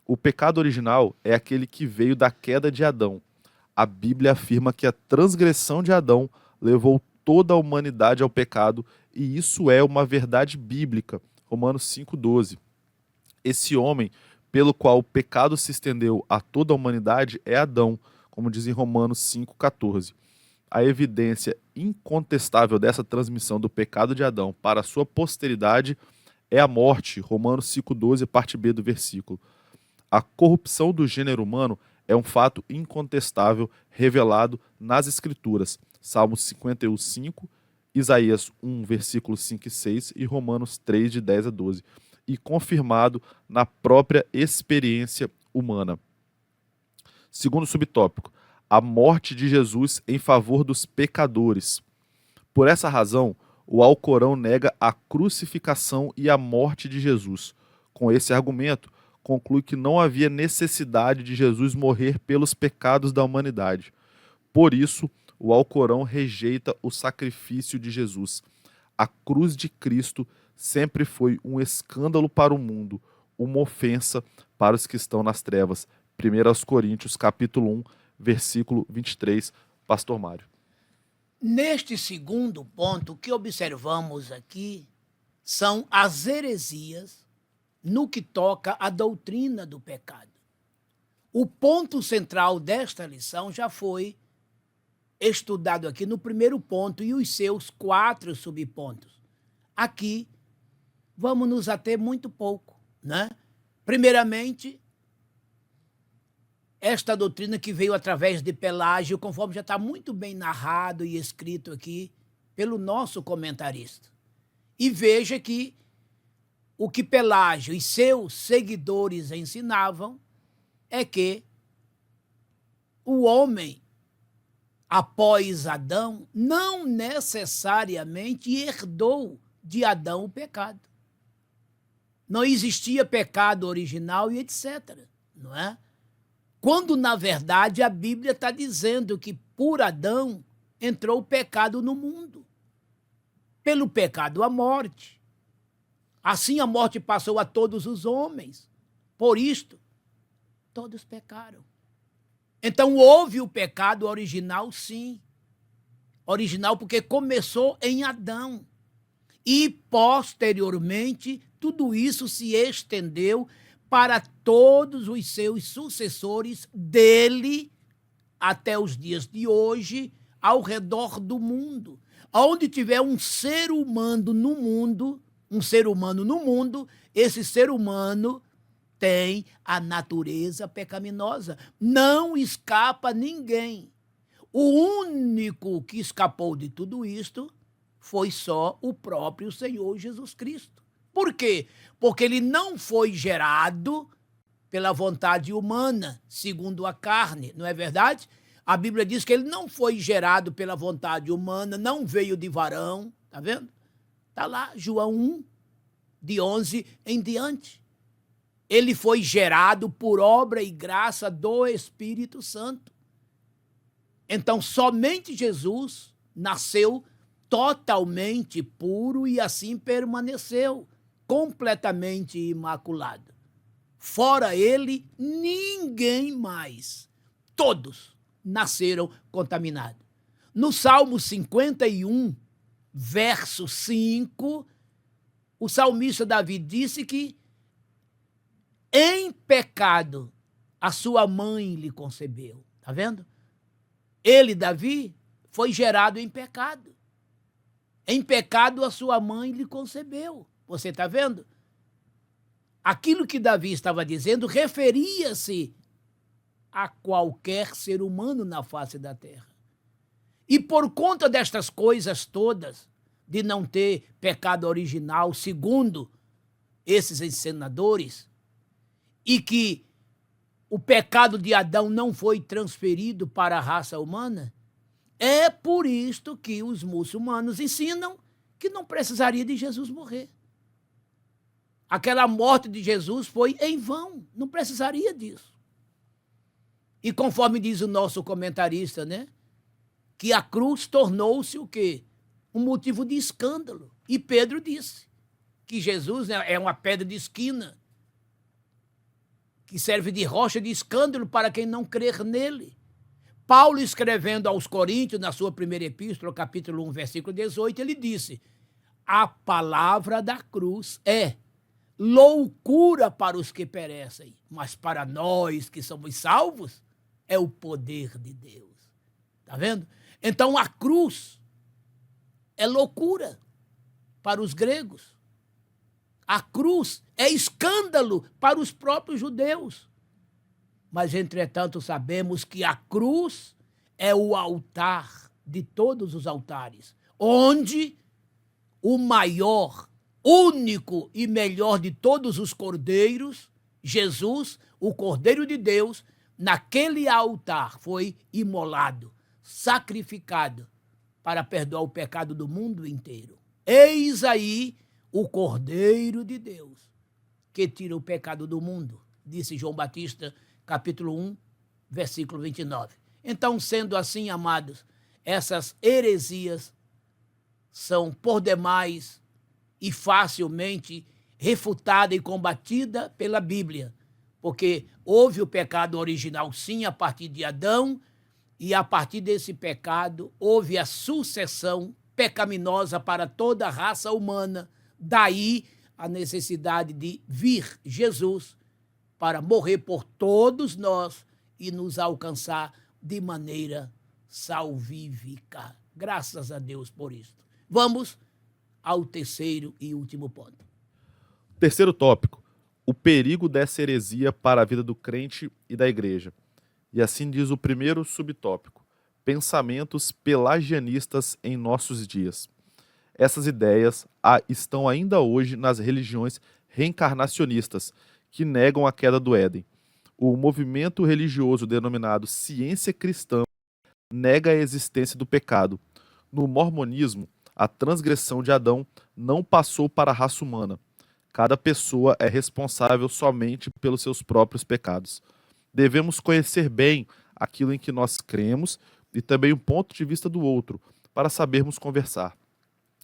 Speaker 2: O pecado original é aquele que veio da queda de Adão. A Bíblia afirma que a transgressão de Adão levou toda a humanidade ao pecado, e isso é uma verdade bíblica. Romanos 5:12. Esse homem pelo qual o pecado se estendeu a toda a humanidade é Adão, como diz em Romanos 5:14. A evidência incontestável dessa transmissão do pecado de Adão para a sua posteridade é a morte, Romanos 5:12, parte B do versículo. A corrupção do gênero humano é um fato incontestável revelado nas Escrituras, Salmos 51:5, Isaías 1, versículos 5 e 6 e Romanos 3, de 10 a 12, e confirmado na própria experiência humana. Segundo subtópico, a morte de Jesus em favor dos pecadores. Por essa razão, o Alcorão nega a crucificação e a morte de Jesus. Com esse argumento, conclui que não havia necessidade de Jesus morrer pelos pecados da humanidade. Por isso, o Alcorão rejeita o sacrifício de Jesus. A cruz de Cristo sempre foi um escândalo para o mundo, uma ofensa para os que estão nas trevas. 1 Coríntios, capítulo 1, versículo 23, Pastor Mário.
Speaker 1: Neste segundo ponto, o que observamos aqui são as heresias no que toca à doutrina do pecado. O ponto central desta lição já foi estudado aqui no primeiro ponto e os seus 4 subpontos. Aqui vamos nos ater muito pouco, né? Primeiramente, esta doutrina que veio através de Pelágio, conforme já está muito bem narrado e escrito aqui pelo nosso comentarista. E veja que o que Pelágio e seus seguidores ensinavam é que o homem, após Adão, não necessariamente herdou de Adão o pecado. Não existia pecado original e etc., não é? Quando, na verdade, a Bíblia está dizendo que por Adão entrou o pecado no mundo. Pelo pecado, a morte. Assim a morte passou a todos os homens. Por isto, todos pecaram. Então houve o pecado original, sim. Original porque começou em Adão. E, posteriormente, tudo isso se estendeu para todos os seus sucessores dele até os dias de hoje, ao redor do mundo. Onde tiver um ser humano no mundo, esse ser humano tem a natureza pecaminosa. Não escapa ninguém. O único que escapou de tudo isto foi só o próprio Senhor Jesus Cristo. Por quê? Porque ele não foi gerado pela vontade humana, segundo a carne, não é verdade? A Bíblia diz que ele não foi gerado pela vontade humana, não veio de varão, tá vendo? Tá lá, João 1, de 11 em diante. Ele foi gerado por obra e graça do Espírito Santo. Então, somente Jesus nasceu totalmente puro e assim permaneceu, completamente imaculado. Fora ele, ninguém mais. Todos nasceram contaminados. No Salmo 51, verso 5, o salmista Davi disse que em pecado a sua mãe lhe concebeu. Tá vendo? Ele, Davi, foi gerado em pecado. Em pecado a sua mãe lhe concebeu. Você está vendo? Aquilo que Davi estava dizendo referia-se a qualquer ser humano na face da terra. E por conta destas coisas todas, de não ter pecado original, segundo esses ensinadores, e que o pecado de Adão não foi transferido para a raça humana, é por isto que os muçulmanos ensinam que não precisaria de Jesus morrer. Aquela morte de Jesus foi em vão, não precisaria disso. E conforme diz o nosso comentarista, né, que a cruz tornou-se o quê? Um motivo de escândalo. E Pedro disse que Jesus, né, é uma pedra de esquina, que serve de rocha de escândalo para quem não crer nele. Paulo, escrevendo aos Coríntios, na sua primeira epístola, capítulo 1, versículo 18, ele disse: a palavra da cruz é loucura para os que perecem, mas para nós que somos salvos, é o poder de Deus. Tá vendo? Então a cruz é loucura para os gregos. A cruz é escândalo para os próprios judeus. Mas, entretanto, sabemos que a cruz é o altar de todos os altares, onde o maior, único e melhor de todos os cordeiros, Jesus, o Cordeiro de Deus, naquele altar foi imolado, sacrificado para perdoar o pecado do mundo inteiro. Eis aí o Cordeiro de Deus, que tira o pecado do mundo, disse João Batista, capítulo 1, versículo 29. Então, sendo assim, amados, essas heresias são por demais e facilmente refutada e combatida pela Bíblia, porque houve o pecado original, sim, a partir de Adão, e a partir desse pecado houve a sucessão pecaminosa para toda a raça humana. Daí a necessidade de vir Jesus para morrer por todos nós e nos alcançar de maneira salvífica. Graças a Deus por isso. Vamos ao terceiro e último ponto.
Speaker 2: Terceiro tópico: o perigo dessa heresia para a vida do crente e da igreja. E assim diz o primeiro subtópico: pensamentos pelagianistas em nossos dias. Essas ideias estão ainda hoje nas religiões reencarnacionistas, que negam a queda do Éden. O movimento religioso denominado ciência cristã nega a existência do pecado. No mormonismo, a transgressão de Adão não passou para a raça humana. Cada pessoa é responsável somente pelos seus próprios pecados. devemos conhecer bem aquilo em que nós cremos e também o ponto de vista do outro, para sabermos conversar.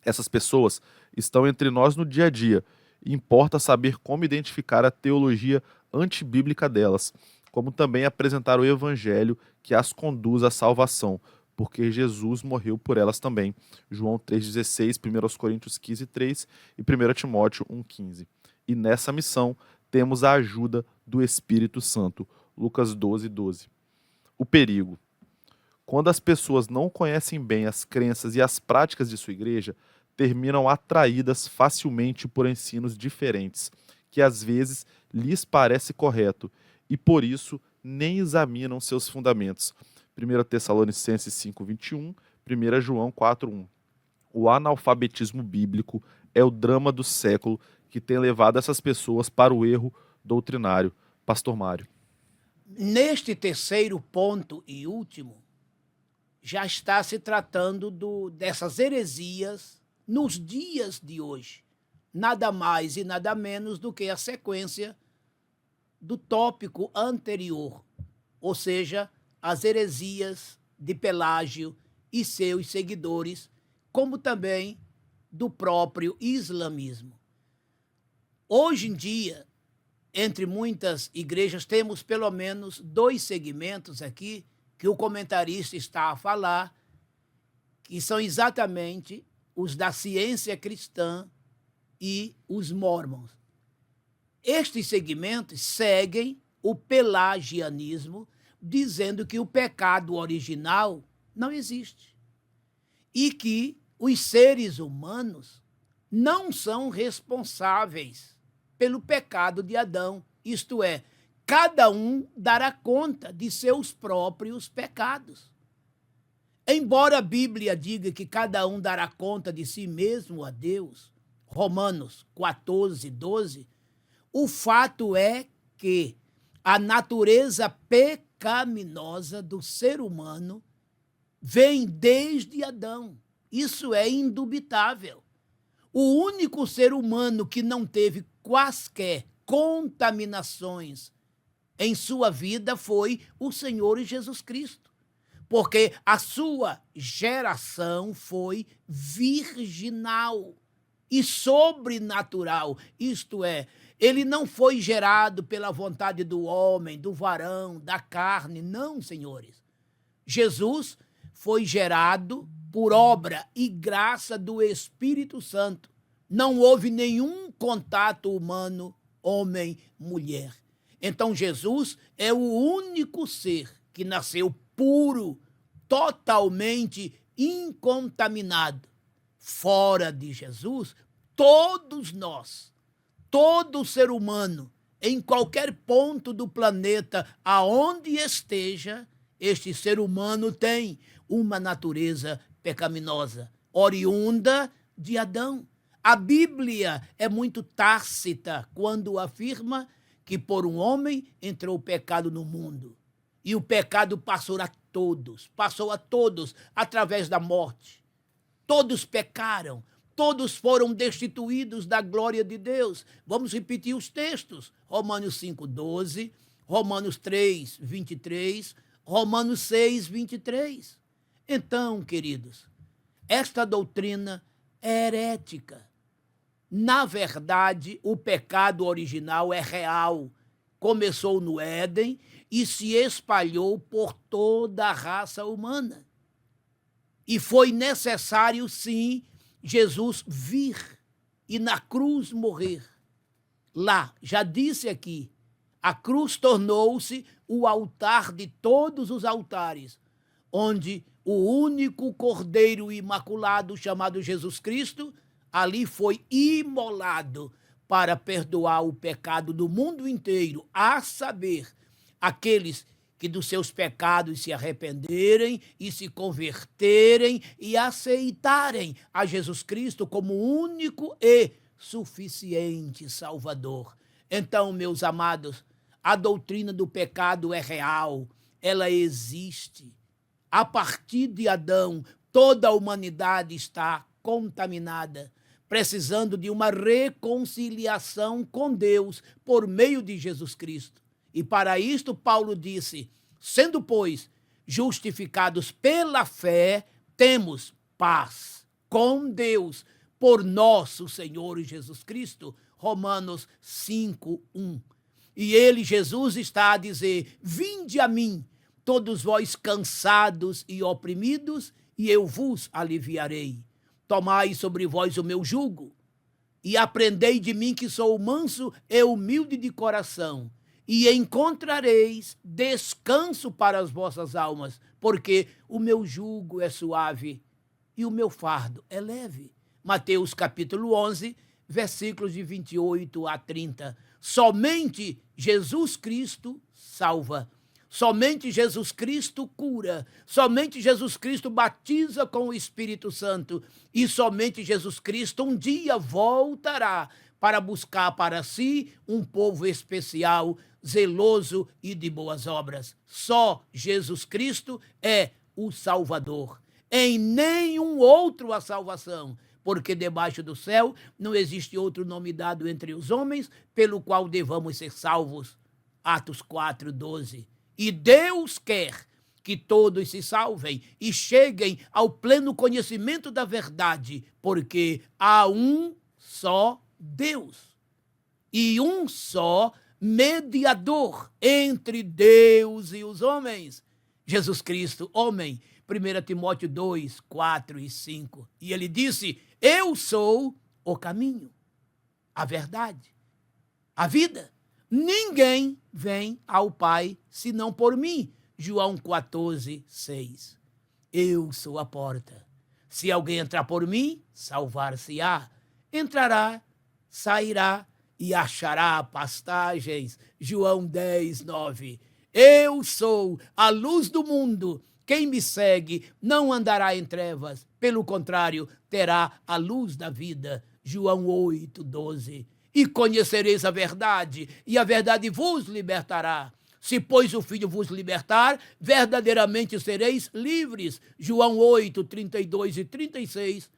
Speaker 2: Essas pessoas estão entre nós no dia a dia e importa saber como identificar a teologia antibíblica delas, como também apresentar o evangelho que as conduz à salvação, porque Jesus morreu por elas também. João 3,16, 1 Coríntios 15,3 e 1 Timóteo 1,15. E nessa missão temos a ajuda do Espírito Santo. Lucas 12,12. O perigo. Quando as pessoas não conhecem bem as crenças e as práticas de sua igreja, terminam atraídas facilmente por ensinos diferentes, que às vezes lhes parece correto, e por isso nem examinam seus fundamentos. 1 Tessalonicenses 5,21, 1 João 4,1. O analfabetismo bíblico é o drama do século que tem levado essas pessoas para o erro doutrinário. Pastor Mário.
Speaker 1: Neste terceiro ponto e último, já está se tratando dessas heresias nos dias de hoje. Nada mais e nada menos do que a sequência do tópico anterior, ou seja, as heresias de Pelágio e seus seguidores, como também do próprio islamismo. Hoje em dia, entre muitas igrejas, temos pelo menos 2 segmentos aqui que o comentarista está a falar, que são exatamente os da ciência cristã e os mórmons. Estes segmentos seguem o pelagianismo, dizendo que o pecado original não existe e que os seres humanos não são responsáveis pelo pecado de Adão, isto é, cada um dará conta de seus próprios pecados. Embora a Bíblia diga que cada um dará conta de si mesmo a Deus, Romanos 14:12, o fato é que a natureza pecaminosa do ser humano vem desde Adão. Isso é indubitável. O único ser humano que não teve quaisquer contaminações em sua vida foi o Senhor Jesus Cristo, porque a sua geração foi virginal e sobrenatural, isto é, ele não foi gerado pela vontade do homem, do varão, da carne, não, senhores. Jesus foi gerado por obra e graça do Espírito Santo. Não houve nenhum contato humano, homem, mulher. Então Jesus é o único ser que nasceu puro, totalmente incontaminado. Fora de Jesus, todos nós, todo ser humano, em qualquer ponto do planeta, aonde esteja, este ser humano tem uma natureza pecaminosa, oriunda de Adão. A Bíblia é muito tácita quando afirma que por um homem entrou o pecado no mundo. E o pecado passou a todos através da morte. Todos pecaram, todos foram destituídos da glória de Deus. Vamos repetir os textos. Romanos 5:12, Romanos 3:23, Romanos 6:23. Então, queridos, esta doutrina é herética. Na verdade, o pecado original é real. Começou no Éden e se espalhou por toda a raça humana. E foi necessário, sim, Jesus vir e na cruz morrer. Lá, já disse aqui, a cruz tornou-se o altar de todos os altares, onde o único Cordeiro Imaculado, chamado Jesus Cristo, ali foi imolado para perdoar o pecado do mundo inteiro, a saber, aqueles que dos seus pecados se arrependerem e se converterem e aceitarem a Jesus Cristo como único e suficiente Salvador. Então, meus amados, a doutrina do pecado é real, ela existe. A partir de Adão, toda a humanidade está contaminada, precisando de uma reconciliação com Deus por meio de Jesus Cristo. E para isto Paulo disse: sendo, pois, justificados pela fé, temos paz com Deus por nosso Senhor Jesus Cristo. Romanos 5:1. E ele, Jesus, está a dizer: vinde a mim, todos vós cansados e oprimidos, e eu vos aliviarei. Tomai sobre vós o meu jugo, e aprendei de mim, que sou manso e humilde de coração, e encontrareis descanso para as vossas almas, porque o meu jugo é suave e o meu fardo é leve. Mateus capítulo 11, versículos de 28 a 30. Somente Jesus Cristo salva. Somente Jesus Cristo cura. Somente Jesus Cristo batiza com o Espírito Santo. E somente Jesus Cristo um dia voltará para buscar para si um povo especial, zeloso e de boas obras. Só Jesus Cristo é o Salvador. Em nenhum outro há salvação, porque debaixo do céu não existe outro nome dado entre os homens pelo qual devamos ser salvos. Atos 4:12. E Deus quer que todos se salvem e cheguem ao pleno conhecimento da verdade, porque há um só Deus e um só mediador entre Deus e os homens, Jesus Cristo, homem. 1 Timóteo 2, 4 e 5. E ele disse: eu sou o caminho, a verdade, a vida. Ninguém vem ao Pai senão por mim. João 14, 6. Eu sou a porta. Se alguém entrar por mim, salvar-se-á. Entrará, sairá e achará pastagens. João 10, 9. Eu sou a luz do mundo. Quem me segue não andará em trevas, pelo contrário, terá a luz da vida. João 8, 12. E conhecereis a verdade, e a verdade vos libertará. Se, pois, o Filho vos libertar, verdadeiramente sereis livres. João 8, 32 e 36,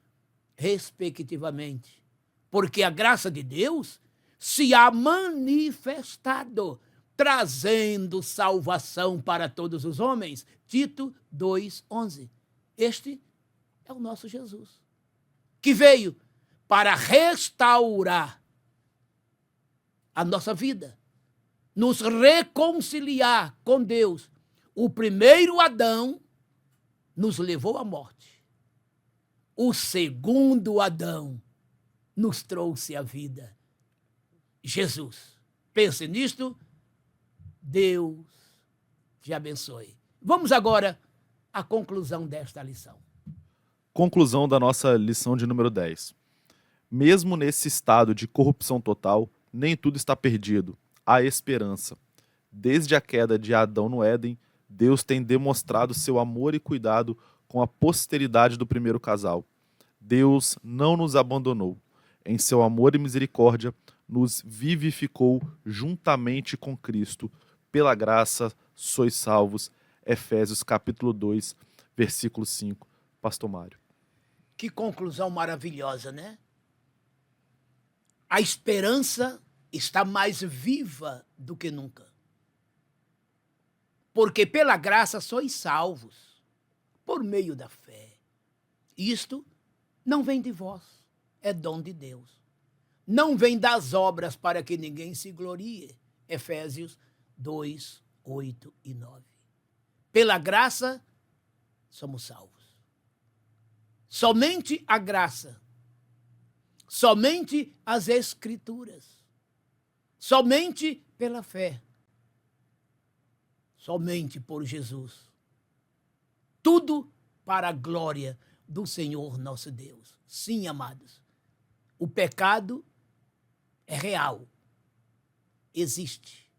Speaker 1: respectivamente. Porque a graça de Deus se há manifestado, trazendo salvação para todos os homens. Tito 2:11. Este é o nosso Jesus, que veio para restaurar a nossa vida, nos reconciliar com Deus. O primeiro Adão nos levou à morte. O segundo Adão nos trouxe a vida. Jesus. Pense nisto. Deus te abençoe. Vamos agora à conclusão desta lição.
Speaker 2: Conclusão da nossa lição de número 10. Mesmo nesse estado de corrupção total, nem tudo está perdido. Há esperança. Desde a queda de Adão no Éden, Deus tem demonstrado seu amor e cuidado com a posteridade do primeiro casal. Deus não nos abandonou. Em seu amor e misericórdia, nos vivificou juntamente com Cristo. Pela graça, sois salvos. Efésios capítulo 2, versículo 5. Pastor Mário.
Speaker 1: Que conclusão maravilhosa, né? A esperança está mais viva do que nunca. Porque pela graça sois salvos, por meio da fé. Isto não vem de vós, é dom de Deus. Não vem das obras para que ninguém se glorie. Efésios 2, 8 e 9. Pela graça, somos salvos. Somente a graça, somente as Escrituras, somente pela fé, somente por Jesus. Tudo para a glória do Senhor nosso Deus. Sim, amados, o pecado é real, existe.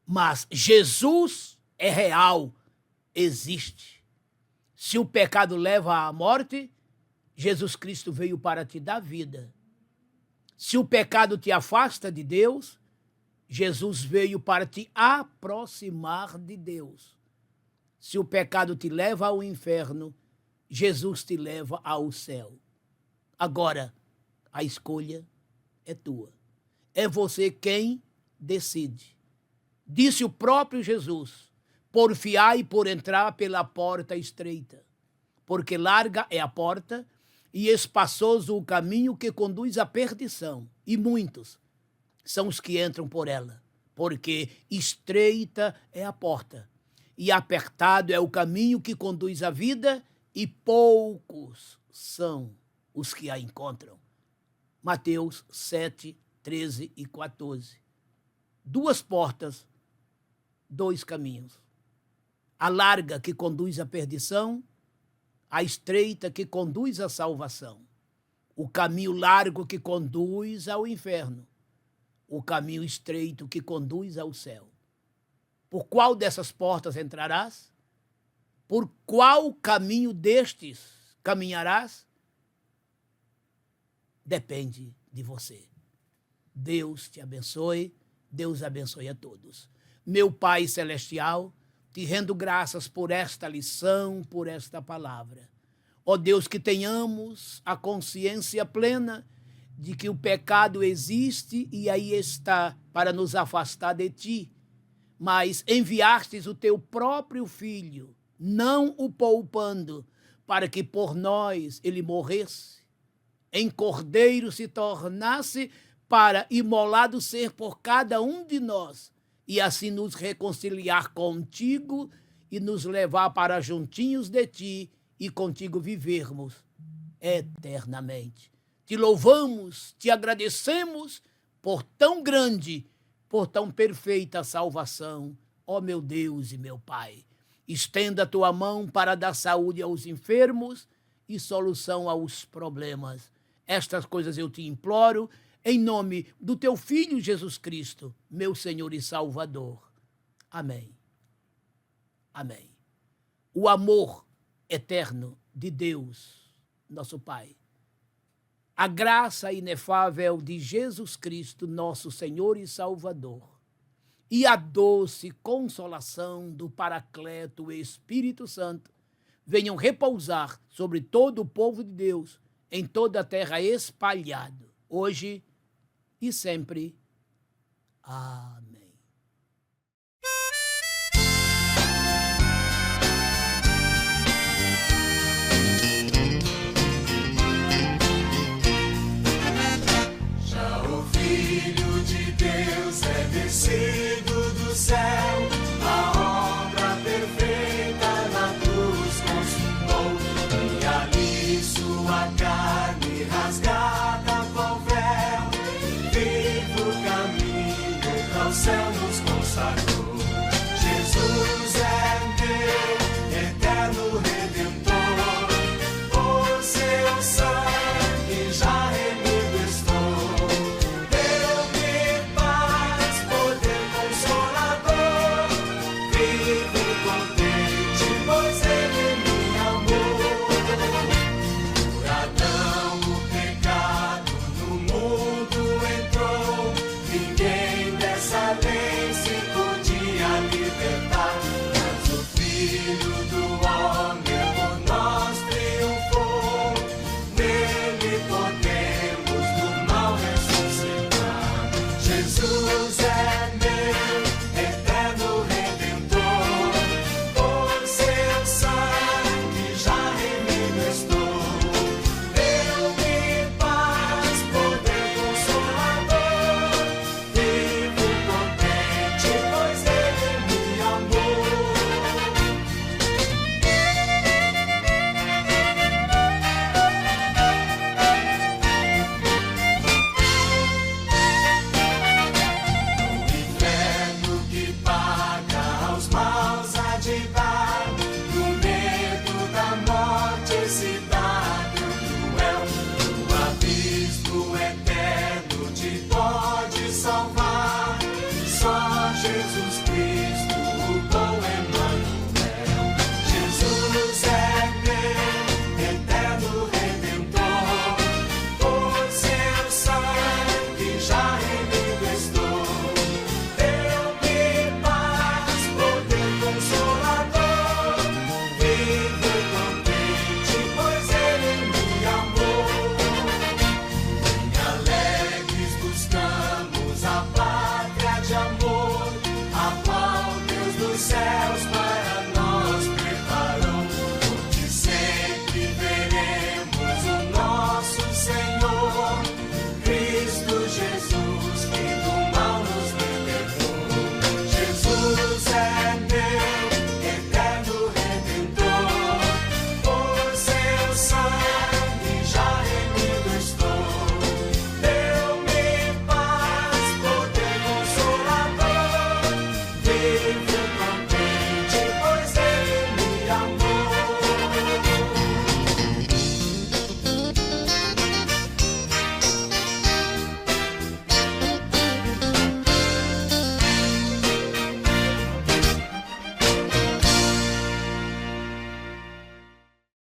Speaker 1: Mas Jesus é real, existe. Se o pecado leva à morte, Jesus Cristo veio para te dar vida. Se o pecado te afasta de Deus, Jesus veio para te aproximar de Deus. Se o pecado te leva ao inferno, Jesus te leva ao céu. Agora, a escolha é tua. É você quem decide. Disse o próprio Jesus: porfiai por entrar pela porta estreita, porque larga é a porta e espaçoso o caminho que conduz à perdição, e muitos são os que entram por ela, porque estreita é a porta e apertado é o caminho que conduz à vida, e poucos são os que a encontram. Mateus 7, 13 e 14. 2 portas, 2 caminhos. A larga que conduz à perdição, a estreita que conduz à salvação. O caminho largo que conduz ao inferno. O caminho estreito que conduz ao céu. Por qual dessas portas entrarás? Por qual caminho destes caminharás? Depende de você. Deus te abençoe, Deus abençoe a todos. Meu Pai Celestial, te rendo graças por esta lição, por esta palavra. Ó Deus, que tenhamos a consciência plena de que o pecado existe e aí está para nos afastar de ti, mas enviastes o teu próprio Filho, não o poupando, para que por nós ele morresse, em cordeiro se tornasse, para imolado ser por cada um de nós, e assim nos reconciliar contigo e nos levar para juntinhos de ti e contigo vivermos eternamente. Te louvamos, te agradecemos por tão grande, por tão perfeita salvação, ó meu Deus e meu Pai. Estenda a tua mão para dar saúde aos enfermos e solução aos problemas. Estas coisas eu te imploro, em nome do teu Filho Jesus Cristo, meu Senhor e Salvador. Amém. Amém. O amor eterno de Deus, nosso Pai, a graça inefável de Jesus Cristo, nosso Senhor e Salvador, e a doce consolação do Paracleto Espírito Santo venham repousar sobre todo o povo de Deus, em toda a terra espalhado, hoje e sempre. Amém.
Speaker 3: Já o Filho de Deus é descido do céu, a obra perfeita na cruz consumou, e ali sua carne rasgada qual véu, vivo caminho ao céu.